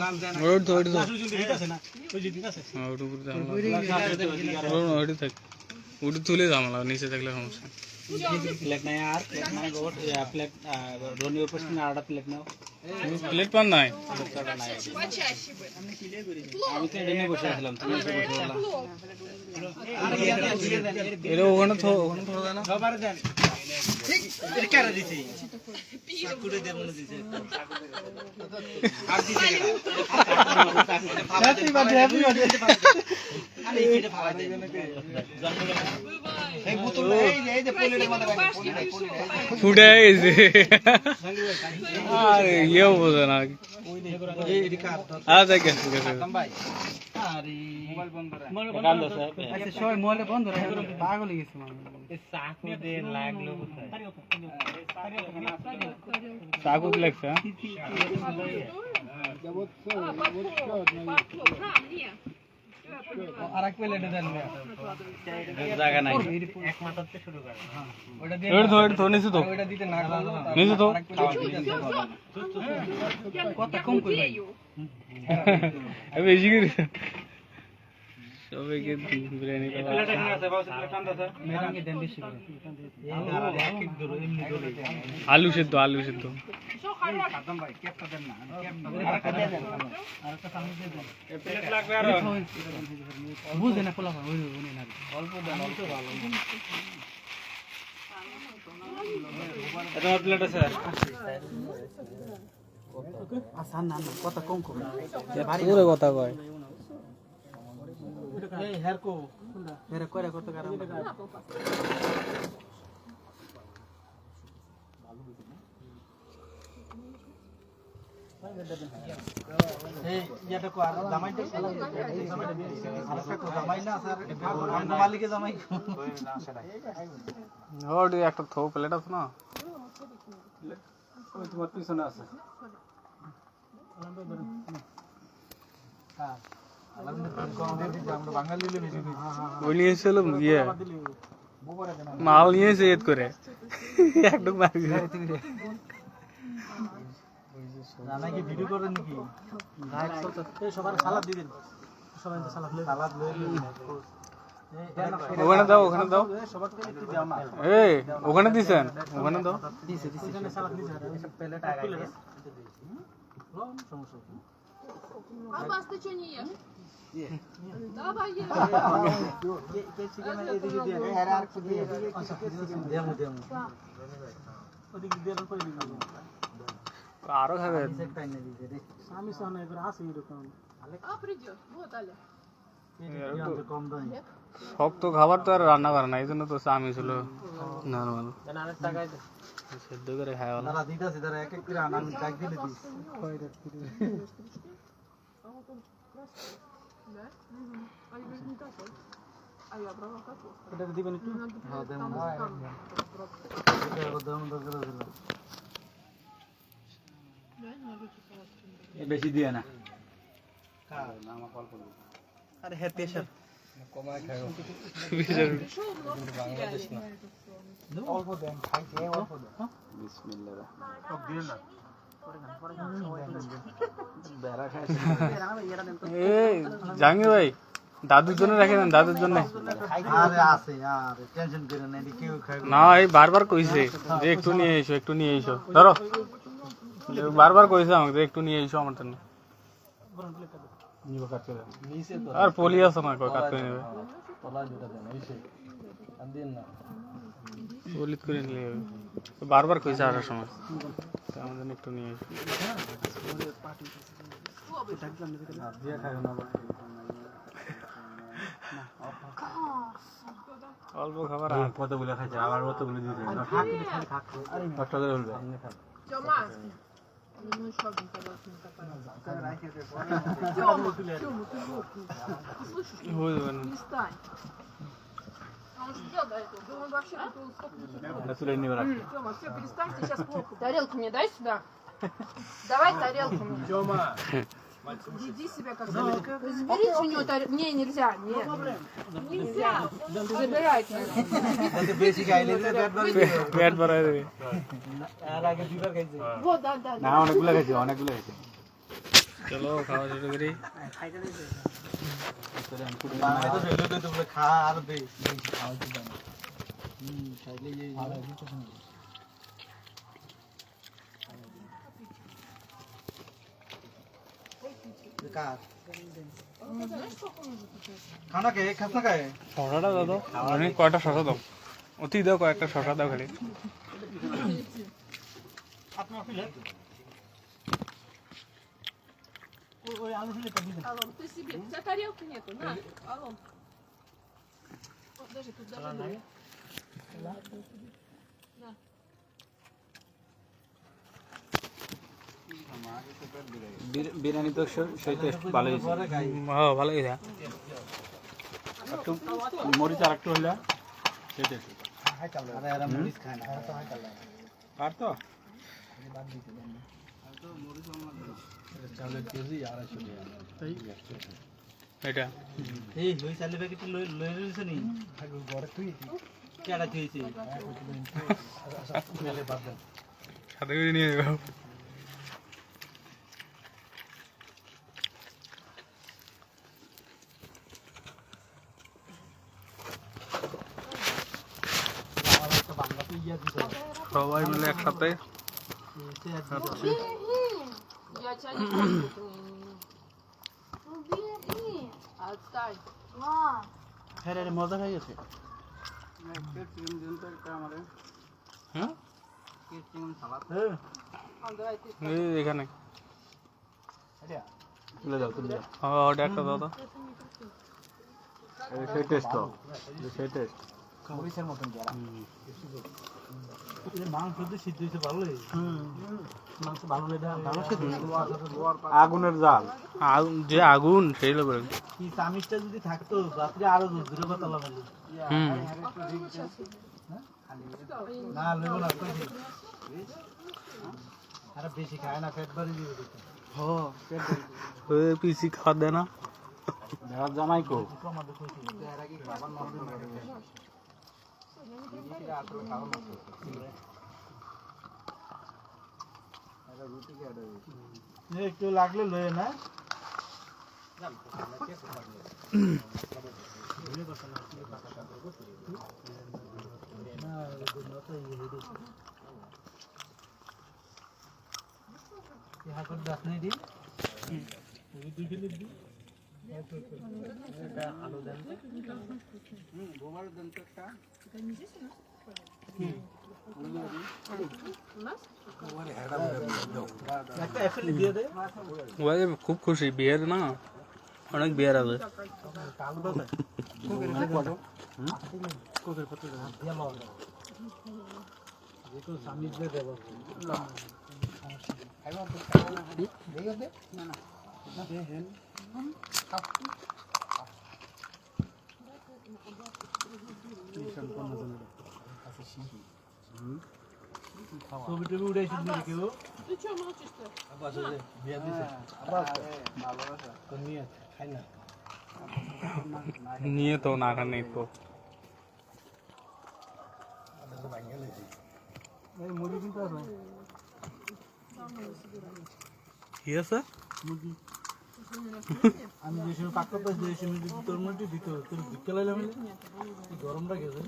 C: লাল দেন।
A: ওটা তো, ওটা তো।
C: না
A: ওটা উপরে ঝামেলা। ওটা থাক। ওটা তুলে ঝামেলা, নিচে থাকলে সমস্যা।
B: প্লেট নাই আর প্লেট নাই গোট প্লেট রনির উপর থেকে আড়া প্লেট নাও
A: প্লেট পান নাই?
E: Почаще бы.
B: আমি তো এখানে বসে আছিলাম তুমি এসে বসে বললা
A: এটা ওখানে ওখানে থোড়া দেয় না?
C: সবার দেন। ঠিক এটা কারা দিছে? সাকুরে দেব মনে দিছে। আর দিছে হ্যাপি বার্থডে, হ্যাপি বার্থডে। আমি এইটা ফালা দেই। এই বোতল এই যে প্লেটের মধ্যে রাখি।
A: ফুটে গেছে। আর ইয়েও বোঝে না।
C: এই কার
A: আচ্ছা, ঠিক আছে, ঠিক আছে।
C: ভাই। আরে মোবাইল বন্ধ রাখ।
B: গান দাও স্যার
C: আচ্ছা সবাই মোবাইল বন্ধ রাখ। পাগল হয়ে গেছে মানে। এই চাকু দে লাগলো কোথায়?
A: চাকুত লাগছে, হ্যাঁ?
C: আরেক প্লেটে দেন না।
B: জায়গা নাই
C: এক মাথাতে শুরু করে। ওটা
A: এটা তো নিচে তো।
C: ওটা দিতে না পারলো না।
A: নিচে তো।
C: কত কম করে।
A: বেশি করে সবাইকে বিরিয়ানি
C: প্লেটে নিয়ে আসে বাস প্লেট আনতে আছে। মেরাঙ্গে দেন বেশি করে। এক এক ধরো এমনি ধরে।
A: আলু সেদ্ধ, আলু সেদ্ধ।
C: খাতম ভাই ক্যাপটা দেন না। আরেকটা দিয়ে দেন। আরেকটা সামনে দিয়ে দেন।
B: প্লেট লাগবে আর
C: বুঝে না পোলা ওই ওই না। অল্প দেন, অল্প ভালো।
B: এটা প্লেট আছে
C: আচ্ছা না না কত কম করে।
A: পুরো কথা কয়।
C: এই হেয়ার কো হেয়ার করে কত কারণ। এই এটা কো আর জামাইটা জামাইটা দিয়ে দিছে। আরেকটা কো জামাই না স্যার মালিকে জামাই।
A: ওর একটা থো প্লেট আছে না?
B: ওই তোমার পিছনে আছে
C: হ্যাঁ আলাদা কোন দিয়ে দিছে আমরা বাঙালি লে বেশি দিছি।
A: ওই নিয়ে এসেছিল ইয়ে মাল নিয়ে এসে এদ করে একটু মারি
C: জানা কি ভিডিও করেন নাকি? লাইক করতে সবার সালাদ দিয়ে দিন। সবাই সালাদ লয়ে
A: ওখানে দাও, ওখানে দাও।
C: সবাইকে একটু দাও না।
A: এই ওখানে দিছেন, ওখানে দাও।
C: দিছে এখানে সালাদ দিছে এই প্লেট আগে সমস্যা।
E: Аббас, ты что не ешь? Давай, ешь.
B: এদিকে দিয়ে
C: হ্যাঁ আর কি দিয়ে
B: দেমু দেমু
C: ওদিকে দিয়ে করে দিবি
A: আরো খাবে
B: সেট টাইম দিতে রে
C: আমি সামনে এবার আসি এরকম
E: А, придет. Вот, Аля.
B: এটা কম দাম
A: সব তো খাবার তো আর রান্না করে না এই জন্য তো চামি ছিল নর্মাল সেদ্ধ করে খায় বলা
B: তারা দিতাছে তারা এক এক করে আনা আমি টাক দিলে দিস
E: Да? А я говорю, не такой. А я брала картошку.
C: এটা দিবেন একটু
B: হ্যাঁ দেমু
E: Там там.
B: এটা দেমু দরকার ছিল
C: বেশি দিয়ে না আরে হ্যাঁ প্রেশার
E: Пришел много потеряли.
C: অল্প দেন খাইছে অল্প দেন
B: বিসমিল্লাহ
C: সব দিয়ে না বেড়া খাইছে
A: এই জাঙ্গি ভাই দাদুর জন্য রেখে দেন দাদুর জন্য
B: আরে আছে আরে টেনশন করে না এদিকে কেউ খাইবে
A: না এই বারবার কইছে যে একটু নিয়ে এসো একটু নিয়ে এসো ধরো বারবার কইছে আমাকে যে একটু নিয়ে এসো আমার জন্য
C: নিব কাট করে নিচে তো
A: আর পলি আছে না কই কাট করে নেবে
C: তলায় দুটো দেন এইসে আর দিন না
A: পলিত করে নিলে হবে। বারবার কইছে আসার সময় তো আমার জন্য একটু নিয়ে এসো
C: দিয়ে খাইও না
A: অল্প খাবার
C: কতগুলো খাইছে আবার কতগুলো দিয়ে দেন খাক খাক আরে কষ্ট করে বলবে
E: Тёма. Ну еще один колесный такой. Тёма, ты слышишь?
A: হয়ে যাবে না
E: Перестань. Он же делал до этого. Да он вообще готов сколько.
C: আসলে নিব রাখ
E: Тёма, все, перестаньте, сейчас плохо. Тарелку мне дай сюда. Давай тарелку мне.
C: জমা
E: Веди себя как собака. Заберите у него тарелку. Не, нельзя. Нет. Нельзя. Забирайте.
B: বলতে বেশি খাইলে তো পেট ভরে যাবে
A: পেট ভরাই দেবে
B: আর আগে দুইবার খাইছে
E: Вот, да, да.
C: না অনেকগুলো খাইছে অনেকগুলো খাইছে
A: চলো খাওয়া শুরু করি
B: বানাই তো ফেলে দে তোমরা খা আর দে খাইলে এই কার খানা কে খাস না খায়
A: শশাটা দাও তো মানে কয়টা শশা দাও অতি দাও কয়েকটা শশা দাও খালি
E: Алло, ты себе. У тебя тарелки нету. На. Алло. Вот, даже тут даже нет. На.
C: বিরিয়ানি তো সেই টেস্ট ভালো হয়েছে
A: হ্যাঁ ভালো হয়েছে
C: একটু মরিচ আর একটু হইলে সেই টেস্ট
B: আরে আর মরিচ খায় না
C: আর তো চালের কেজি 250 টাকা
A: এটা
B: এই লই চালে প্যাকেট লই লই রইছে নি ঘরে তুই কেডা তুইছি মেলে বাদ দেন
A: সাথে করে নিয়ে যাবো সবাই মিলে একসাথে
E: Я тебя не помню. Отстань.
B: হ্যাঁ রে মজা হয়ে গেছে
A: হ্যাঁ
E: А, давай ты.
A: এই এখানে
C: তুলে দাও তুলে দাও
A: হ্যাঁ ওটা একটা দাও তো
C: সেই টেস্ট তো সেই টেস্ট
B: মরিচের মতন যারা মাংস তো সিদ্ধ হইছে ভালোই মাংস ভালো লাগে ভালো খেতে
C: আগুনের জাল
A: যে আগুন সেই লোক
B: কি চামিচটা যদি থাকতো রাত্রে আরো দূরে কথা লাগালো না লইব না আরে বেশি খায় না পেট ভরে দিবে
A: পিসি খাওয়া দেয় না
C: দেখা জামাই কো
B: আমাদের কইছি এর আগে খাবার না একটু লাগলে লয়ে না এটা আলু দেন তো।
C: গোবর দেন তো একটা।
B: একটা অ্যাপেল দিয়ে দে।
A: ওই খুব খুশি বিয়ের না অনেক বিয়ের আছে
B: কালো দাদা কোকের কত দাম দিয়া লও যেহেতু স্বামী দিয়ে দেব
C: খাইবা তো খাইবা না দেখো দে না না দেখেন
B: ছবি টবি উড়াইছি না কেউ
E: Ты что молчишь-то?
B: আবার বিয়া দিছে
C: আবার ভালোবাসা
B: তো নিয়ে খাই না
A: নিয়ে তো না খান নেই তো
B: এই মুড়ি কিন্তু আছে
A: কি আছে
B: আমি যে সময় পাক করতে যে সময় যদি তোর মধ্যে দিত তোর বিকেল এলাম গরমটা গেছে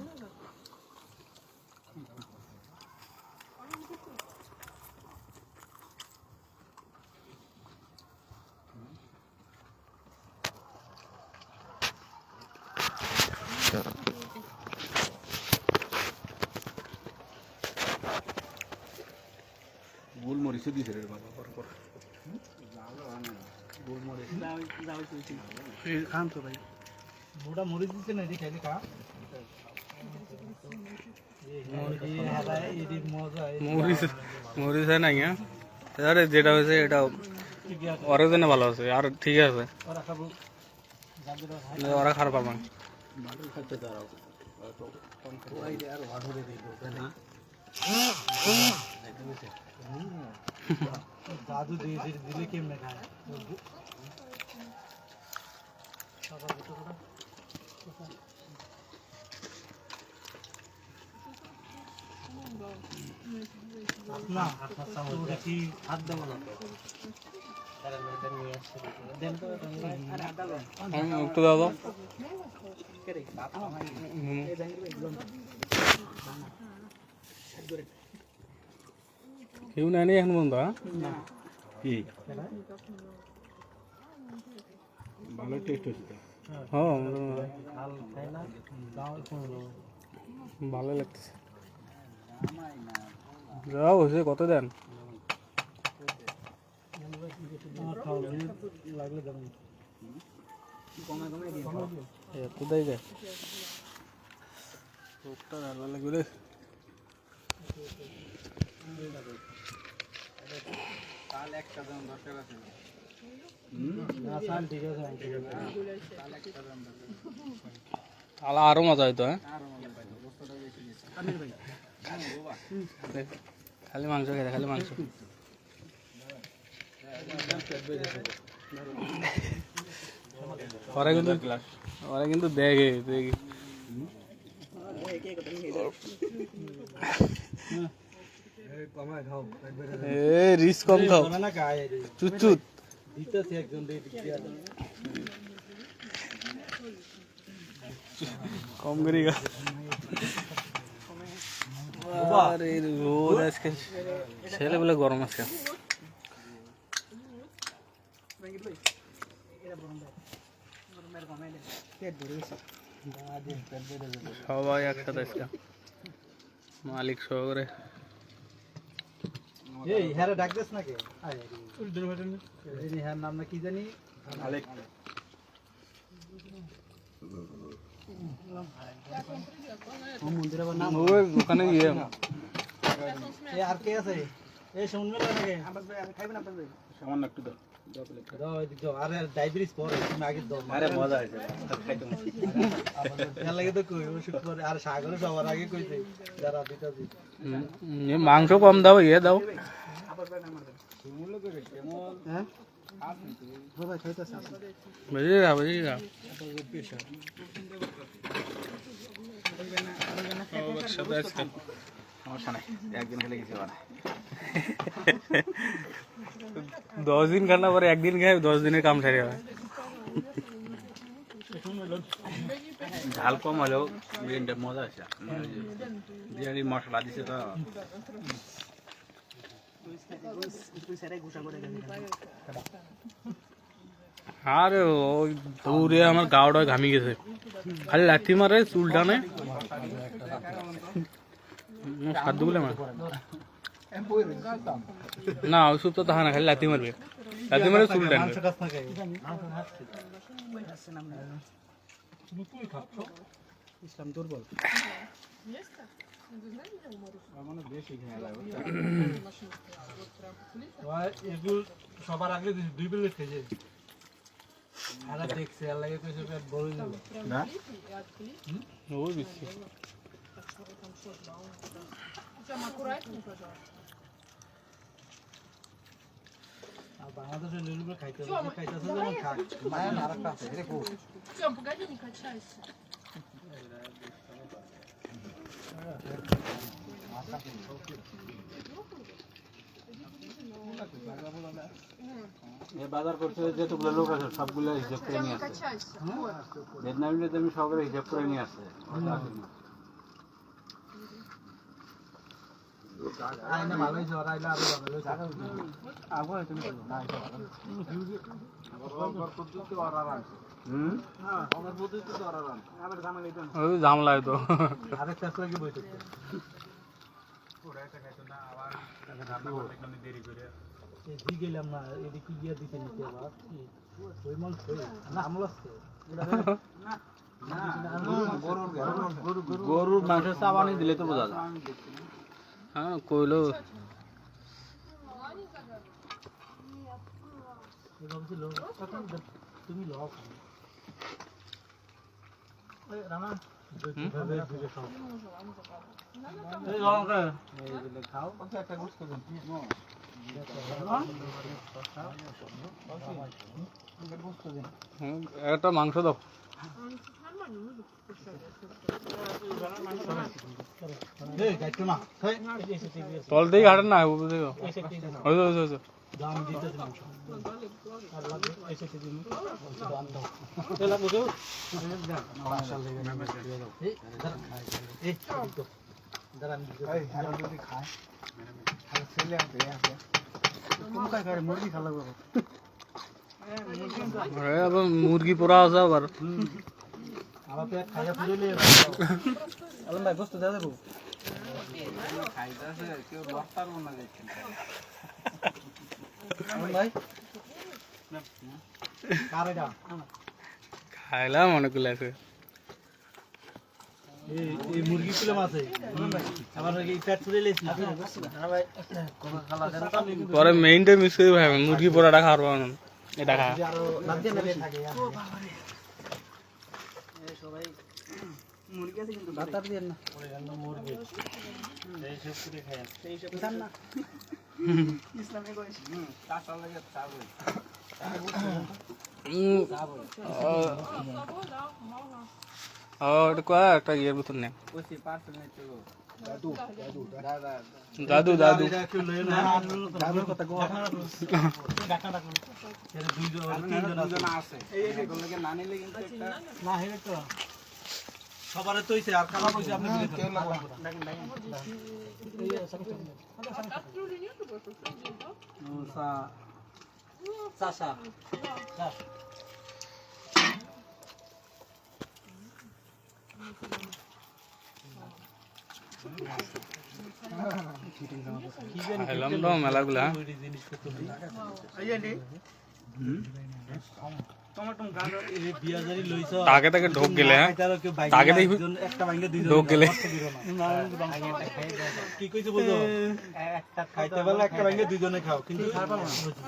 D: গোলমরিচও দিছে রে বাবা পর
B: খান তো ভাই মোটা মরিচ দিচ্ছে না এটি খাইলে খা
A: মরিচ মরিচ হয় না আরে যেটা হয়েছে এটা ওরা জন্য ভালো আছে আর ঠিক আছে ওরা খারাপ পাবে না
B: দাদু দিয়ে দিলে কেমনে খায় না ওটা কি হাত দেবো না
A: একটু দাও তো কেউ নেয়নি এখন পর্যন্ত
D: কি ভালো টেস্ট হচ্ছে
A: হ্যাঁ
B: হাল খাই না দাও
A: ভালো লাগতেছে যাও হয়েছে কত দেন
B: লাগলে দেবেন
A: এত দেয় যায় চোখটা ভালো লাগবে রে
C: কাল একটা দাম দরকার আছে
B: না সাল ঠিক আছে ঠিক আছে
C: কাল একটা দাম দরকার
A: আলা আরো মজা হইতো হ্যাঁ
C: আর মনে পাই বস্তাটা বেশি গেছে
A: খালি মাংস খেতে খালি মাংস ওরা কিন্তু দেখে দেখি এ রিস কম খাও
B: না খায়
A: চুচুত
B: দিতেছে একজন দিয়ে
A: কম করি গা আরে রোদ আজকে ছেলে বলে গরম আজকে সবাই একসাথে আজকে মালিক সহকারে
B: এই হ্যাঁ ডাক দেস নাকি হ্যাঁ নাম না কি জানি
C: আলেক
A: ওই ওখানে গিয়ে
B: এই আর কে আছে এই শুনবে নাকি
C: খাইবেন আপনাদের
D: সামান্য একটু দাও
B: দাও এদিক দাও আরে ডায়াবেটিস পরে তুমি আগে দাও
D: আরে মজা হয়েছে খাইতে
B: আবার লাগে তো কই ওষুধ পরে আর সাগরে যাওয়ার আগে কইছে যারা দিতাছি
A: মাংস কম দাও ইয়ে দাও
B: হ্যাঁ বাবা খাইতাছ
A: বুঝলি না বুঝলি না
C: সমস্যা নাই একদিন খেলে কিছু হয় না
A: 10 দিন খানা পরে একদিন খাই 10 দিনের কাম সারি হয়
D: ঝাল কম হলেও বিরিয়ানিটা মজা আছে বিরিয়ানির মশলা দিছে তো
A: আরে ওই দৌড়ে আমার গাওটা ঘামি গেছে খালি লাথি মারে চুল টানে সাত দুগুলো আমার না ওইসব তো তাহা না খালি লাথি মারবে লাথি মারে চুল টানবে
B: ইসলাম দুর্বল এগুলো সবার আগে 2 প্লেট খেয়েছে আরে দেখছে আর লাগে কইছে পেট বড় হয়ে যাবে না
A: ওই বিচ্ছি
B: আর বাংলাদেশের লেলুগুলো খাইতেছে যেমন খাক মায়া আরেকটা আছে রে কো
E: Тём, погоди, не качайся.
D: এই বাজার করতে যেতগুলো লোক আছে সবগুলো হিসাব করে
E: Тём,
D: নিয়ে
E: не
D: আসছে
E: качайся. Вот.
D: ভিয়েতনামিলে তুমি সকালে হিসাব করে নিয়ে আসছে
B: আইনা ভালো হইছে আর আইলা আরো ভালো হইছে আগে তুমি না
A: ওই ঝামেলায় তো
B: আরেকটা কি বইতে এই গেলাম না এদিকে কি গিয়া দিতে নিতে আবার কি ওই মন কই না আমলাছে
D: গরুর মাংসের চাবানি দিলে তো বোঝা যায়
A: হ্যাঁ কইলো
B: তুমি লও ওই রামা খাও একটা গোস্ত দেন
A: একটা মাংস দাও
B: এই গাইতো না খাই
A: তল দিয়ে ঘাটেন না দেখো ওই ওই ওই
B: দাম দিতে মাংস আর লাগবে এসে দিন দাম দাও এই লাগবে তো মাশাআল্লাহ এই তো দাঁড়ান এই যদি খায় আর ছেলে আছে তুমি কাই করে মুরগি খা লাগবে
A: আবার মুরগি পোড়া আছে আবার
B: আমার পেট খাইয়া পুরো নিয়ে আলম ভাই গোস্ত দাও দেবো
C: খাইতেছে কেউ বস্তার মনে দেখছেন
B: আলম ভাই কারে দাও
A: খাইলাম অনেকগুলো আছে
B: এই মুরগি কুলে মাছ আমার এই পেট পুরে লেছি হ্যাঁ ভাই কোন খালা দেন
A: পরে মেইনটা মিস করে ভাই মুরগি পোড়াটা খাওয়ার পাবো এটা খা
B: আরো লাগতে মেলে থাকে ও বাবা রে এই সবাই মুরগি আছে কিন্তু বাতার দেন না ওই জন্য মুরগি এই সব করে খায় এই সব জান না ইসলামে কইছে কাঁচা লাগে খাবো
A: ও এটা কয় একটা ইয়ের ভিতর নে
C: কইছি পার্সেল নিতে গো
A: দাদু দাদু
B: এটা একটু লয়ে না দাদুর কথা কো ডাকা ডাকা এর দুইজন
C: আছে এই এগুলোকে না নিলে কিন্তু একটা
B: না হেরে তো সবারে তো হইছে আর খাওয়া কইছে আপনি দিলে কেউ লাগবে ডাকেন ডাকেন এই
E: Кастрюли нету больше, что здесь, да?
B: মুসা সাসা সাস
A: খাইলাম তো মেলাগুলা তাকে তাকে ঢোক গেলে হ্যাঁ তাকে দেখবি
B: একটা ভাঙ্গে দুইজন
A: ঢোক গেলে
B: কি কইছে বলতো একটা খাইতে পারলে একটা ভাঙ্গে দুইজনে খাও কিন্তু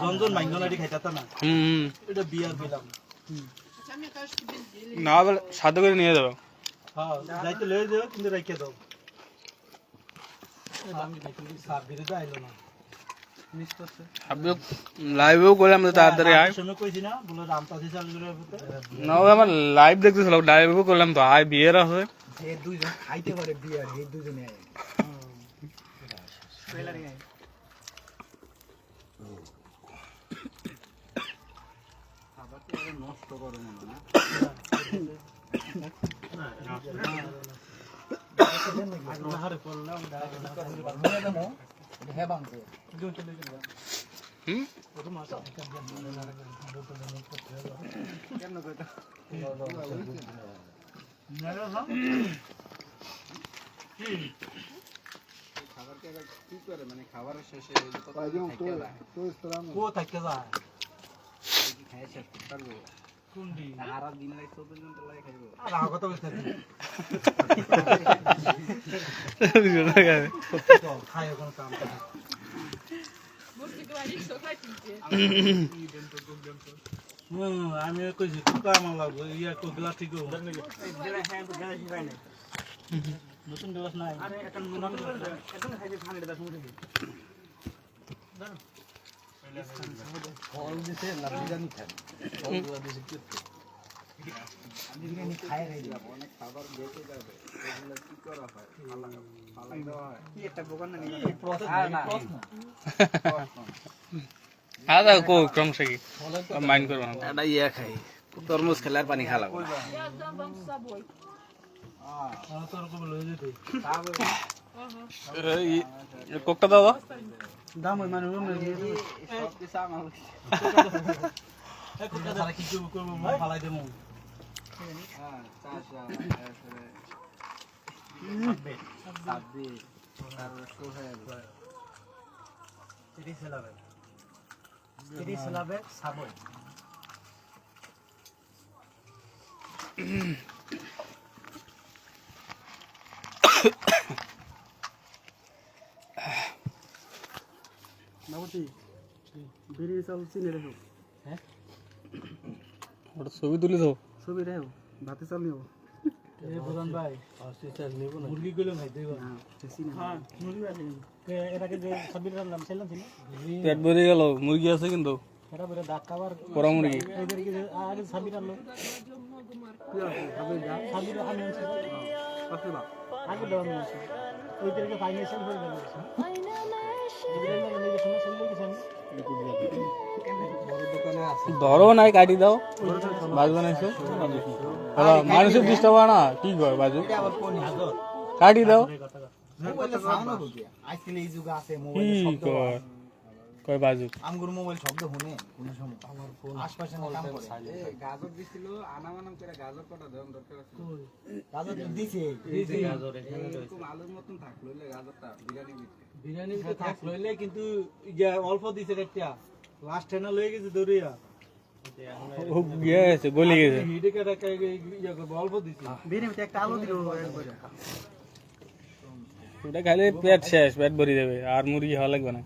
B: জনজন ভাঙ্গন আইডি খাইতা না
A: হুম
B: এটা বিয়ার দিলাম
E: Хотя, мне кажется, без зелени.
A: না বলে সাধ্য করে নিয়ে যাবো
B: হ্যাঁ যাইতে লয়ে যাও কিন্তু রাইখে দাও আমি দেখি সাপ দিতে আইলো না মিস করছে
A: আপনি লাইভেও করলাম তো তাড়াতাড়ি আয়
B: শুনে কইছি না বলে রামতাসি চালগুলোর ভিতরে
A: না ও আমার লাইভ দেখতেছিলাম লাইভেও করলাম তো আয় বিয়ের আছে
C: এই দুইজন খাইতে পারে বিয়ার এই দুইজনে আয়
D: নষ্ট করে মনে না
B: আহারে করলাম
C: হ্যাঁ বাংছে
A: হুম
C: খাবারকে এবার কি করে মানে খাবারের শেষে যত
F: Пойдем, то есть сторону.
B: ও থাকতে যায়
C: খাই শেষ করতে পারবো
B: কোনটি
C: আর দিন লাগে 24 ঘন্টা লাগে খাইবো
B: আর আগ কথা বলতে তো খায় কোন কাম
E: Можете говорить, что хотите.
B: আমি কইছি কুকা আমার লাগবে ইয়া কো গ্লাস ঠিক হবে নতুন গ্লাস নাই আরে এখন এখন খাইতে ঠান্ডা দাস মুঠে ফল দিতে লাগি জানি খায় ফলগুলো দিছে কি আমি খাই যাব
C: অনেক খাবার বেঁচে যাবে এগুলো কি করা হয় ফালাই দেওয়া হয় কি একটা দোকান না প্রশ্ন
A: আদা কো ক্রমশ কি মাইন্ড করব না
C: এটা ইয়া খাই তরমুজ খেলার পানি খালা
E: Я отдам вам с собой.
B: তোর কো লই যেতে
A: কোকটা দাও
B: দাম ওই মানে রুমে দিয়ে
C: সব কিছু আমার
B: এক কথা ছাড়া কি করব মন ফালাই দেবো
C: হ্যাঁ চাচা তারপরে সাব্বি তারপরে সোহেল
B: তিরিশ লাভে সাবই বাবুটি বেরিয়ে চাল চিনে রেখো হ্যাঁ
A: ওটা ছবি তুলে দাও
B: ছবি রেখো ভাতে চাল নিও এই প্রধান ভাই মুরগি গুলো ভাই দেব হ্যাঁ মুরগি আছে এটাকে যে সাবির নাম ছিলাম ছিল
A: পেট ভরে গেল মুরগি আছে কিন্তু
B: এটা বলে দাঁত খাবার
A: পোড়া মুরগি
B: এদেরকে যে আগে সাবির আনলো সাবির আমি আনছি আগে দেওয়া আমি আনছি ওইদেরকে ফাইন্যান্সিয়াল হয়ে গেল
A: ধরো নাই কাটি দাও বাজু বানাইছো মানুষের ডিস্টার্ব হয় না কি কয় বাজু কাটি দাও
B: আজকাল এই যুগ আছে
A: কি কয় কয় বাজু
B: আমগুর মোবাইল শব্দ শুনে কোন সময় আমার ফোন আশপাশে না কাম করে
C: গাজর দিছিল আনামানাম করে গাজর কটা দেওয়ার দরকার আছে
B: গাজর দিছে গাজর
C: এরকম আলুর মতন থাকলো গাজরটা বিরিয়ানি দিতে
B: বিরিয়ানি থাক লইলে কিন্তু ইয়া অল্প দিছে একটা লাস্ট এনা লয়ে গেছে দরিয়া
A: ও গেছে গলি গেছে
B: হিডে কাটা ইয়া অল্প দিছে বিরিয়ানিতে একটা আলু দিল
A: ওটা খাইলে পেট শেষ পেট ভরে যাবে আর মুরগি হওয়া লাগবে না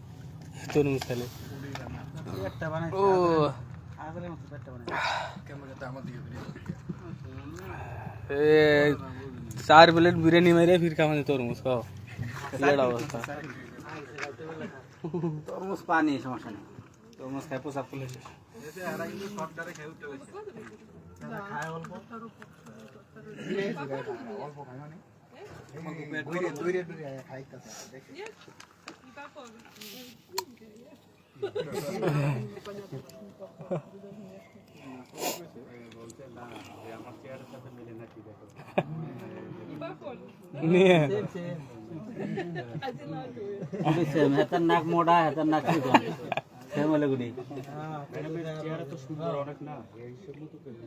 A: তরমুজ খাইলে
B: একটা বানাই
A: ও
B: আগের মতো একটা বানাই ক্যামেরাতে আমার দিকে
A: এ 4 প্লেট বিরিয়ানি মেরে फिर খাওয়ানে তরমুজ খাও এটা অবস্থা
C: তরমুজ পানি সমস্যা নেই তরমুজ খাই পোশাক খুলে শেষ এরা কিন্তু সরকারে খেয়ে উঠে গেছে
B: খায় অল্প
C: অল্প খাই মানে
F: Дуре খাইতাছে দেখি
E: Нет? Никакого. Не похоже.
A: নিয়ে
E: Одинаковые.
C: হেতার নাক মোটা হেতার নাক চিকন ফ্যামিলি গুডি
B: চেহারা তো সুন্দর অনেক না এই সব মতো করে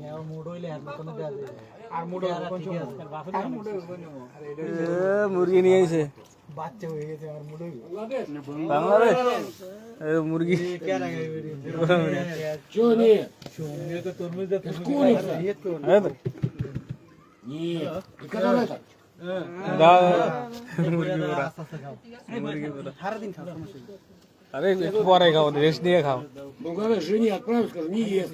B: হ্যাঁ মুড হইলে আর কোনো দেয়া যায় আর মুড কোন সময় আর মুড
A: মুরগি নিয়ে আইছে
B: বাচ্চা হয়ে গেছে আর মুড হইল
A: বাংলাদেশ এ মুরগি
B: কে লাগে
F: Чёни?
B: শুনে তো তরমুজ দা তরমুজ ইয়ে তো
F: Нет. И когда это?
A: দা
B: মুরগি পুরা সারা দিন খাও সমস্যা নেই
A: আরে একটু পরে খাও রেস্ট নিয়ে খাও
F: Ну, говоришь, жене отправил, скажи, не ест.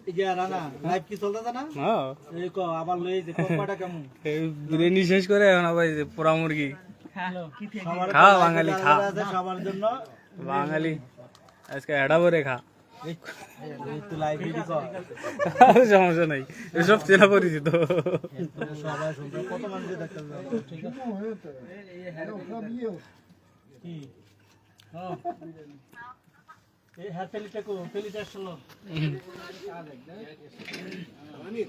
B: ইয়া রানা লাইভ কি চলতেছে না
A: হ্যাঁ
B: এই কো আবার লই যে কোপাটা কেমন
A: এই বিরিয়ানি শেষ করে এখন আবার এই যে পোড়া মুরগি
B: সবার
A: খা বাঙালি খা
B: সবার জন্য
A: বাঙালি আজকে এডা ভরে খা
B: এই তো লাইভ ভিডিও কর
A: আর সমস্যা নাই এসব চেনা পরিচিত
B: সবাই শুনতে কত মানুষ দেখতে যাবে ঠিক আছে
F: Ну, это. Я сам ел.
B: কি হ্যাঁ এই হ্যাঁ পেলিটা কো পেলিটা আসলো
F: Амир,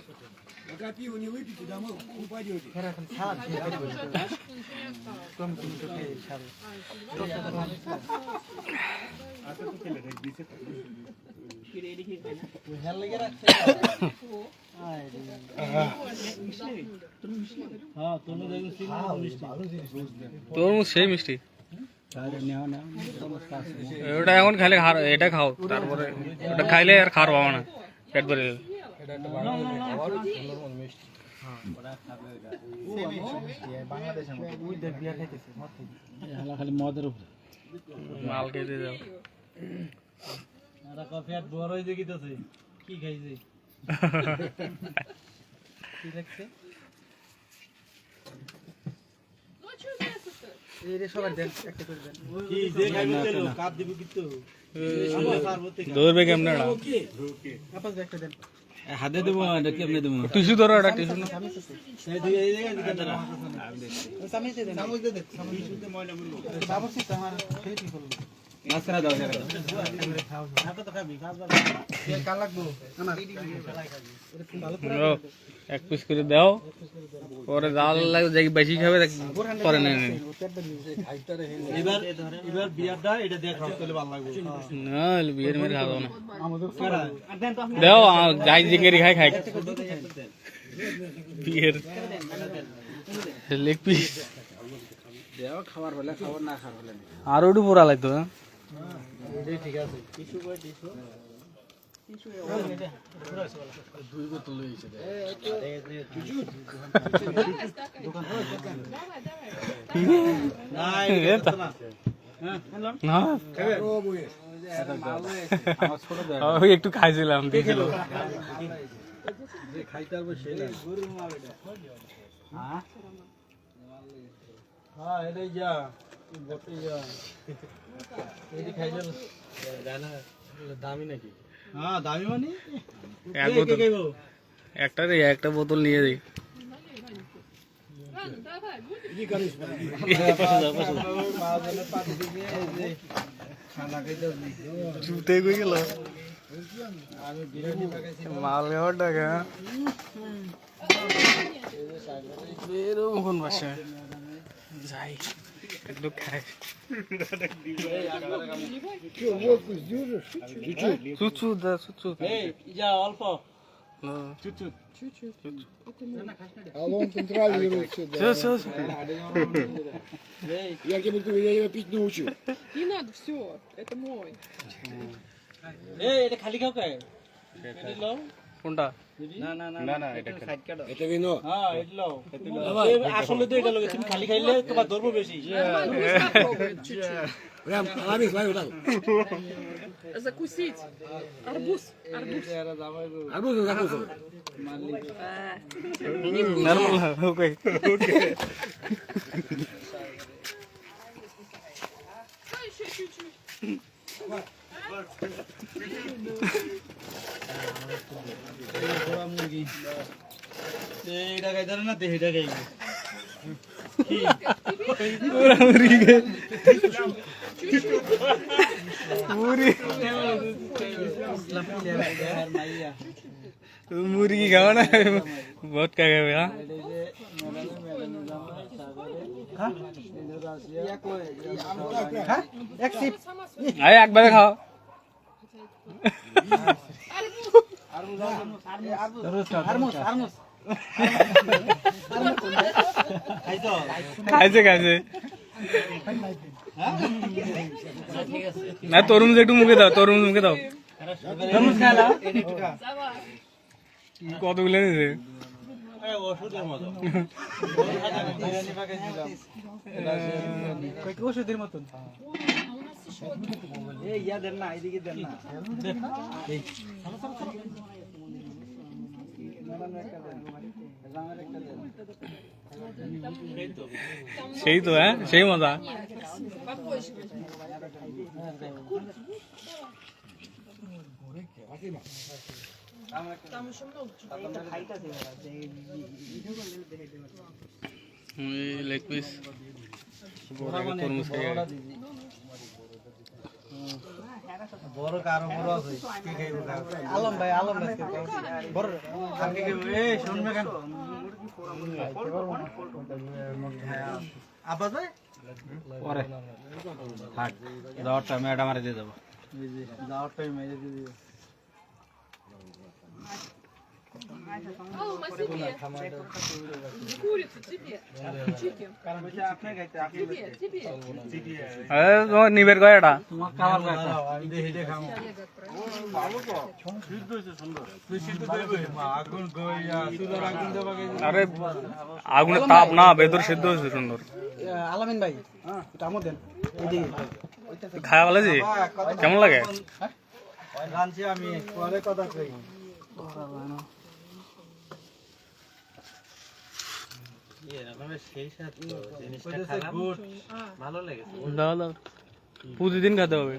F: пока пиво не выпьете, домой упадете.
B: হ্যাঁ লেগে রাখছে হ্যাঁ তুমি দেখুন
A: তরমুজ সেই মিষ্টি ওটা এখন খাইলে এটা খাও তারপরে ওটা খাইলে আর খাওয়ার পাবো না পেট ভরে যাবে
B: খালি মদের উপরে
A: মাল খেতে যাও
B: এরা কফি আর বড় হয়ে দেখিতেছে কি খাইছে কি দেখছে কি যে খাইবে তেল কাপ দিবি কিন্তু
A: ধরবে কেমনে
B: হাতে দেবো এটা কেমনে দেবো
A: টিস্যু ধরো এটা টিস্যু না
B: এই দিকে এই জায়গায় দিকে দাঁড়া চামচ দে চামচ দে চামচতে ময়লা বললো বাবু সি তোমার সেই কি করলো মাছরা দাও জায়গা হাতে তো খাবি খাবার কে কাল লাগবো
A: ও এক পিস করে দাও পরে জাল লাগে যাই বেশি খাবে পরে নেই
B: এবার এবার বিয়ারটা এটা দিয়ে খাও তাহলে ভালো লাগবে
A: না বিয়ের মেরে খাবো না
B: আমাদের
A: দাও যাই জিঙ্গেরি খাই খাই বিয়ের লেগ পিস
C: দেও খাবার হলে খাবার না খাবার হলে
A: আর একটু পোড়া লাগতো হ্যাঁ
B: ঠিক আছে টিস্যু কই টিস্যু দুই বোতল হইছে
A: না ওই একটু খাইছিলাম দিয়েছিল
B: খাইতে পারবো সেই হ্যাঁ এটাই যা বটে যা এই খাইলে জানা দামি নাকি হ্যাঁ দামি মানে
A: এক বোতল একটা বোতল নিয়ে যাই জুতে গই গেল মাল খাওয়ার টাকা বেরোখন বাসায় যাই একটু খাই চুচু দা চুচু
B: যা অল্প
F: А он контролирует все, да. Я тебя пить научу.
E: Не надо, все, это мой.
B: এই এটা খালি খাও কে এটা লও
A: কোনটা
C: না এটা সাইড কাটো
F: Это вино.
B: হ্যাঁ এটা লও আসলে তো এটা লগে তুমি খালি খাইলে তোমার ধরবো বেশি
E: Арбуз попробует чуть-чуть.
F: Прям, лови, лови, вот так.
E: Закусить. Арбуз. Арбуз.
F: Арбуз закусывай.
A: Normal okay
E: Еще чуть-чуть.
B: এইটা খাইতে না তে এইটা খাইবে
A: मुर्गी खाओ ना बहुत क्या खाओ हाँ आए एक बार खाओ খাইছে খাইছে না তরমুজ একটু মুখে দাও তরমুজ মুখে দাও তরমুজ খালা কতগুলো নিয়েছে
B: ওষুধের মতো ওষুধের মতন
C: এই ইয়া দেন না এদিকে দেন না
A: সেই তো হ্যাঁ সেই মজা
E: Попозже. Там еще много чего.
A: লেগ পিস তরমুজ খাই
B: বড় কারো বড় আছে কি খাইবো আলম ভাই বড় আর কি খাইবো এই শুনবে কেন আব্বা ভাই
D: পরে হাট দাওয়ারটা ম্যাডাম আরে দিয়ে দেবো
B: যাওয়ার টাইম মেরে দিবি
E: Алма, себе. Курицу тебе. Чикен.
B: আপনি খাইতে আপনি
E: Тебе, тебе.
A: তোমার নিবের কয় এটা
D: তোমার খাবার খাইতে
B: আমি দেখি খামো
E: Олега отправил.
B: সিদ্ধ হইছে সুন্দর তুই সিদ্ধ দেবে আগুন গইয়া চুলার আগুন দেবা
A: আরে আগুনের তাপ না ভেতর সিদ্ধ হয়েছে সুন্দর
B: আলামিন ভাই এটা আমো দেন এদিকে
A: খাওয়া ভালো জি কেমন লাগে
B: রাঁধছি আমি পরে কথা কই ভালো লেগেছে
A: দাও দাও প্রতিদিন খেতে হবে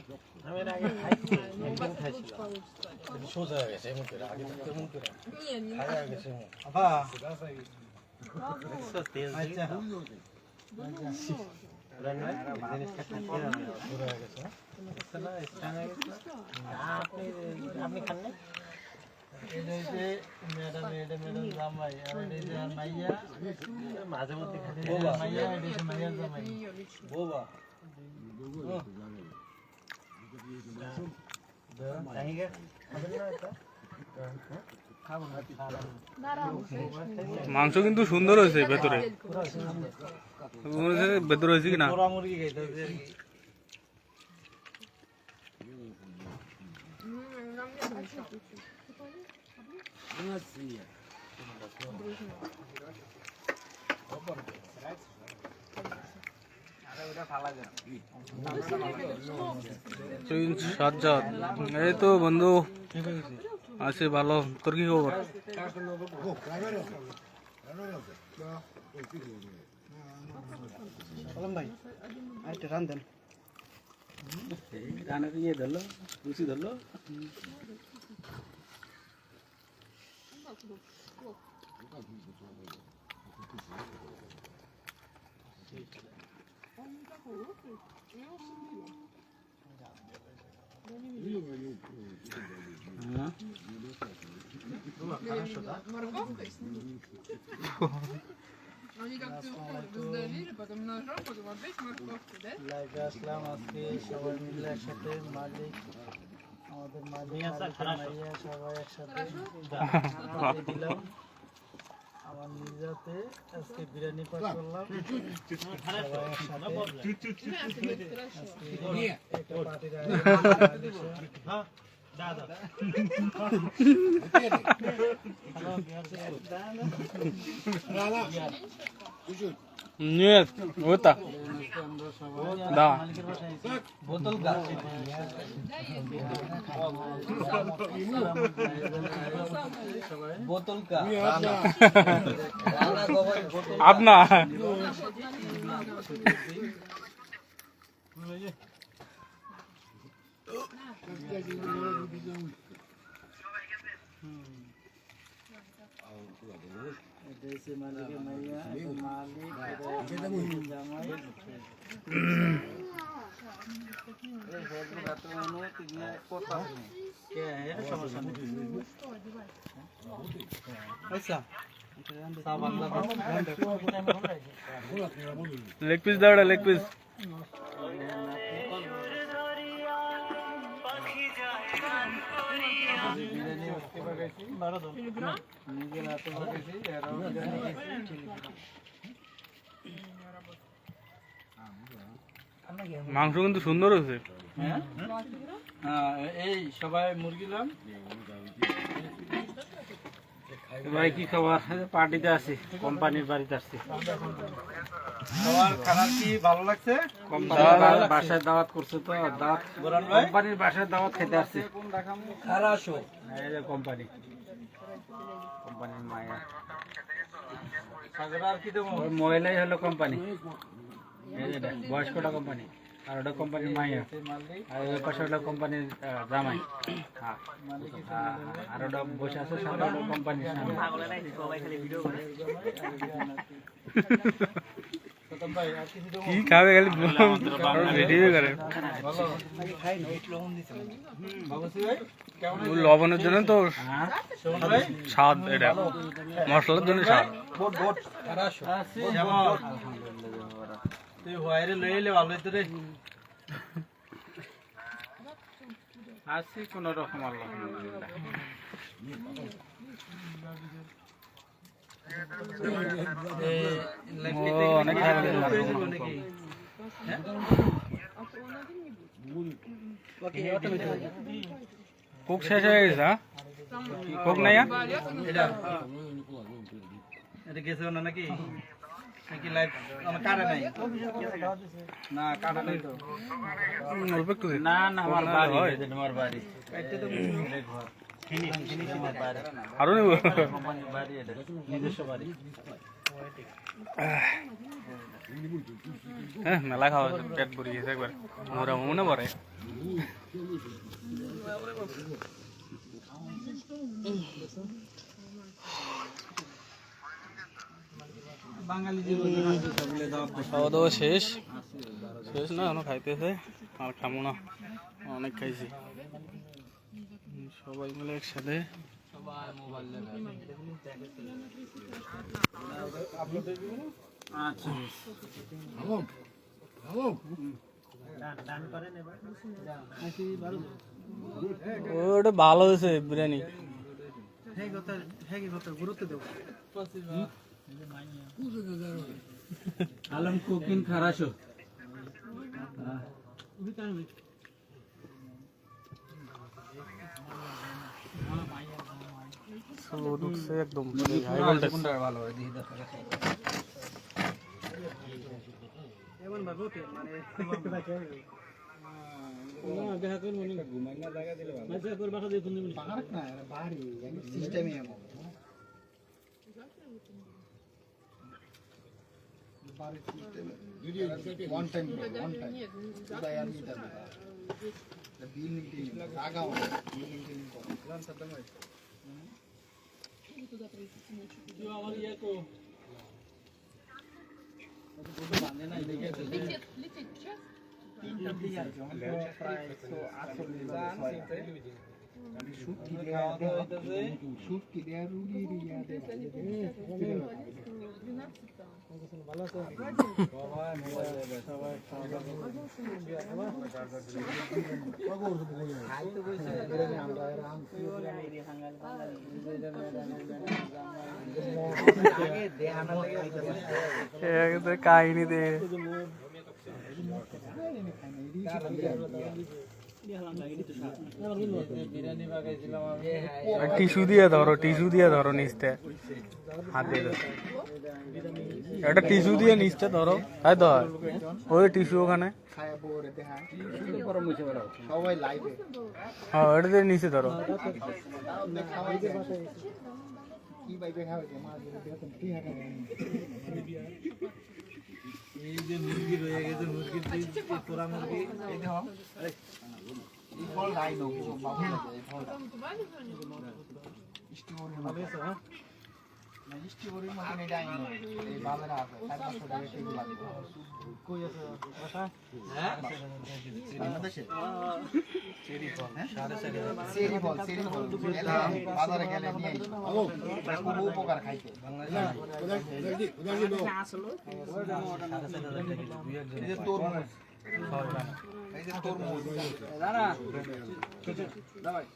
B: সোজা হয়ে গেছে এমন করে আগে কেমন করে
E: Не, не
B: খাওয়া গেছে আপা আচ্ছা আপনি খান না ম্যাডাম জামাই আর মাইয়া মাঝে মধ্যে খাতে মাইয়া মাইয়া জামাই বোবা
A: মাংস কিন্তু সুন্দর হয়েছে ভেতরে ভেতরে হয়েছে কিনা
B: পোড়া মুরগি খাইতে হবে
E: нам не нравится.
A: প্রিন্স সাজ্জাদ এই তো বন্ধু আছে ভালো তোর কি খবর
B: আলম ভাই আইটা রান দেন
D: রান্নার ইয়ে ধরলো রুচি ধরলো
E: Морковкой? Они как-то раздавили, потом ножом, потом опять морковкой, да?
B: লাইভে আসলাম আজকে সবাই মিলে একসাথে মালিক আমাদের মালিক মাইয়া সবাই একসাথে পার্টি দিলাম আমার নিজাতে আজকে বিরিয়ানি পাক করলাম সবাই একসাথে একটা পার্টির
A: Нет, вот так. Да.
B: বোতল গাছ বোতল কা
A: আপনা
B: দেশে মালিকের মাইয়া মালিক জামাই আচ্ছা
A: लेग पीस दाड़ा लेग पीस
B: বিরিয়ানি আজকে বাগাইছি নিজের হাতে বাগাইছি
A: মাংস কিন্তু সুন্দর হয়েছে
B: হ্যাঁ এই সবাই মুরগি লাম
D: ভাই কি খবর পার্টিতে আছি কোম্পানির বাড়িতে আসছি
B: সবার খানা কি ভালো লাগছে
D: কোম্পানির বাসায় দাওয়াত করছে তো দাওয়াত কোম্পানির বাসায় দাওয়াত খেতে আসছি
B: খারা আসো
D: এই যে কোম্পানির মায়া
B: সাগরা আর কি দেবো
D: ওই মহিলাই হলো কোম্পানি এই যে বয়স্কটা কোম্পানি আর ওটা কোম্পানির মাইয়া আর ওই পাশে ওটা কোম্পানির জামাই হ্যাঁ আর ওটা বসে আছে সামনে ওটা কোম্পানির সামনে
A: কি খাবে খালি ভিডিও করে ও লবণের জন্য তো স্বাদ, এটা মশলার জন্য স্বাদ।
B: তুই হোয়াইরে লই এলে ভালো হইতো রে।
D: আছি কোন রকম আলহামদুলিল্লাহ।
A: ও অনেক খারাপ কোক শেষ হয়ে গেছে। হ্যাঁ কোক নাই আর?
B: এটা গেছে না নাকি নাকি লাইভ আমার কাটা নাই না কাটা নাই তো
A: অল্প একটু দে।
D: না না আমার বাড়ি
A: হয়।
D: এই যে তোমার বাড়ি
B: কাটতে তো
D: ঘর ফিনিশ আমার বাড়ি
A: আরো নেব।
D: কোম্পানির বাড়ি এটা নিজস্ব বাড়ি।
A: হ্যাঁ মেলা খাওয়া পেট ভরে গেছে একবার, মোরা মনে পড়ে।
B: বাঙালি জীবন সকলে দাওয়াত
A: খাওয়া দাওয়া শেষ শেষ না এখনো খাইতেছে, আর খামো না, অনেক খাইছি। সবাই মিলে একসাথে
B: আচ্ছা
A: ওটা ভালো হয়েছে বিরিয়ানি।
B: হ্যাঁ কথা গুরুত্ব দেব আলম কুকিং খারাসো
A: একদম হাই ভোল্টেজ।
B: ভালো হয় দিদি এমন ভাবে মানে দেখা করব না ঘুমাই না জায়গা দিলে ভালো মাঝে করে বাসা দিয়ে তুমি পাহাড় না বাড়ি সিস্টেমই এমন বাড়ি সিস্টেম ভিডিও ওয়ান টাইম উদয় আমি যাবে বিল নিতে লাগাও বিল নিতে প্ল্যান খতম হয় जो আমার ইয়া তো বাঁধে না এদিকে তিনটা দিয়ে আছে আমাদের প্রায় 148 শুট কি দেয়া হইতাছে শুট কি দেয়া রুগী রিয়া দে ভালো আছে বাবা সবাই খাইতে বসে আমরা আরাম করে মেরি হাঙ্গাল আগে দেহানা লাগে
A: কাহিনী দে টিস্যু দিয়ে ধরো নিচতে হাত দিয়ে ধরো, একটা টিস্যু দিয়ে নিচতে ধরো, তাই তো হয় ওই টিস্যু ওখানে,
B: সবাই লাইভে
A: হ্যাঁ ওটা দিয়ে নিচে ধরো।
B: কি বাইবে খাবে এই যে মুরগি রয়ে গেছে মুরগির পোড়া মুরগি এই দেখো এই ফল নাই নো বাবু এই ফল স্টিমরি ভালো আছে হ্যাঁ না স্টিমরি মতন এটা আইনো এই বাজারে আছে 400 টাকা কেজি লাগবে কই আছে বাসা হ্যাঁ বাংলাদেশে চেরি ফল হ্যাঁ চেরি ফল বাজারে গেলে নিয়ে আইবো খুব উপকার খাইতে বাংলাদেশে এই যে তরমুজ এই যে তরমুজ দাঁড়া দাঁড়াই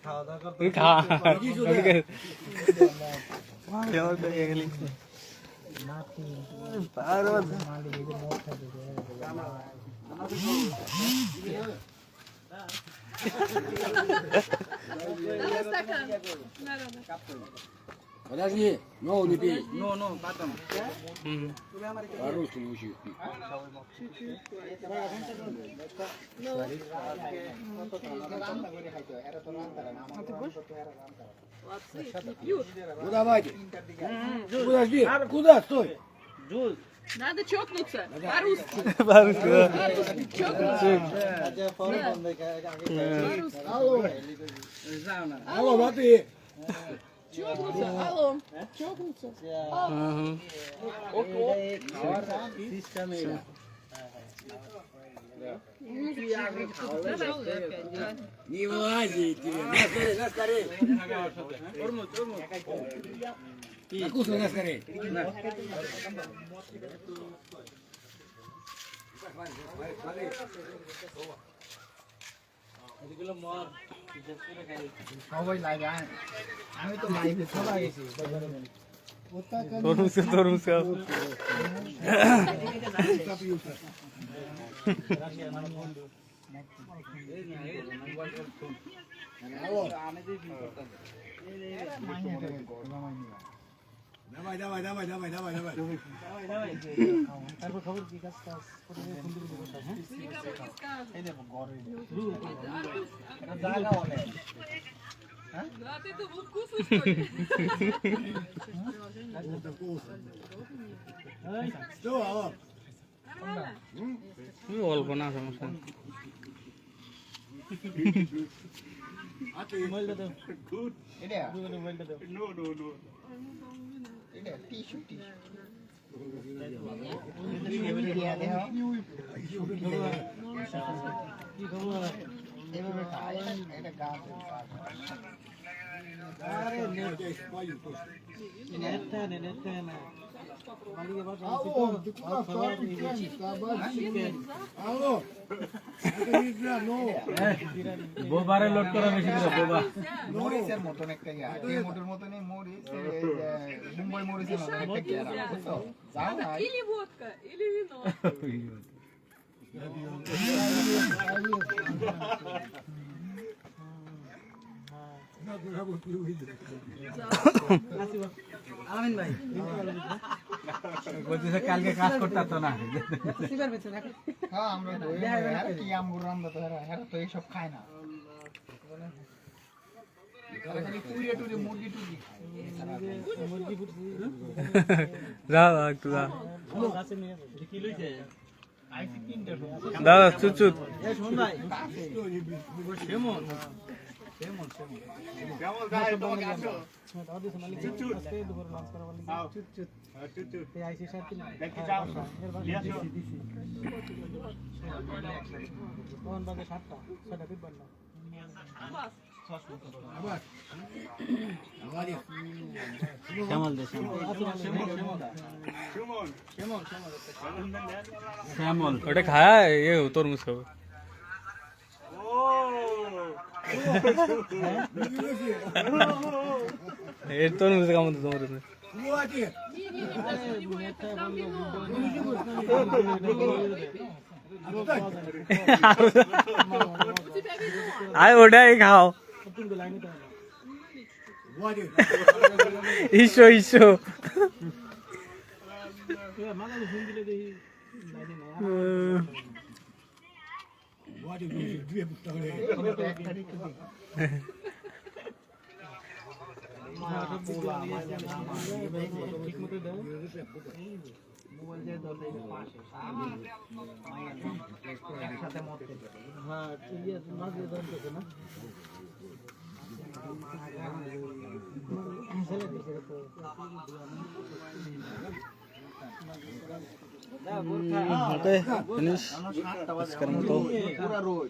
B: খাওয়া দাওয়া করতে
F: Подожди, no, не пей.
B: No, потом.
F: По-русски учи. Ну давайте. Подожди, куда? Стой.
E: Надо чокнуться по-русски.
F: Алло, алло, смотри.
E: Чокнуться, алло, чокнуться.
A: হুম।
F: Не вылази тебе. На скорее. Закусывай на скорее.
C: সবাই লাইভে আমি তো লাইভে সবাই গেছি
A: তরমুজ তরমুজ
F: Давай, давай, давай, давай, давай, давай.
B: তারপর খবর কি কাজ কাজ করে সুন্দর বসা হ্যাঁ এই দেখো ঘরে জায়গা অনেক
E: Да, ты это вкусно, что ли?
F: Что, алло?
A: অল্প না সমস্যা নেই।
F: А ты?
B: মোবাইলটা দাও
C: এটা
B: মোবাইলটা দাও
C: এটা টিস্যু টিস্যু
B: কি খবর
C: এভাবে খায় এটা গাছ
B: আরে নেট
F: Я спою тоже.
B: নেট না মালিকে বাসা
F: Алло. Это нельзя, но.
D: বোবারে লোড করা বেশি করে বোবা
C: মরিচের মতন একটা ইয়া মোটর মতনই মরিচ মুম্বাই মরিচের মতন একটা গেরা বুঝছো যাও না
E: Или водка, или вино.
B: আলামিন ভাই
D: বলতেছে কালকে কাজ করতে তো না
B: সিগার বেচেন এখন
C: হ্যাঁ আমরা কি আমগুর রান্না তো এরা তো এইসব খায় না এরা খালি পুড়িয়ে টুড়িয়ে মুরগি টুরগি খায়
B: মুরগি ফুটছি
A: যা যা একটু যা
B: কাছে নিয়ে কি লইছে
C: আইসি তিনটা
A: দাদা চুপ চুপ
B: এই শোন ভাই
C: কেমন গায় তোমাকে আসো
B: দাদা দিছে মালিক আজকে দুপুর লাঞ্চ করা বলি চুট চুট এই আইসি সাথে কিনা
C: দেখি যাও
B: দিছি কোন বাজে 7টা 6টা ফিট বান্না
F: Молодец.
D: শ্যামল দে শ্যামল
A: ওটা খায় এ তরমুজ খাবে এর তরমুজ কেমন তোমার
F: Молодец.
A: আয় ওটাই খাও
F: Молодец.
A: ইসো ইসো
B: মালালি ফোন দিলে দেখি
F: Молодец. Две поставляй.
B: ঠিক মতো দাও মোবাইল দিয়ে দাও
C: একসাথে মত
B: হ্যাঁ ইয়ে মাঝে দাও তো না ছেলে দিছে তো
A: ওকে ফিনিশ আজকের মতো
C: পুরা রোদ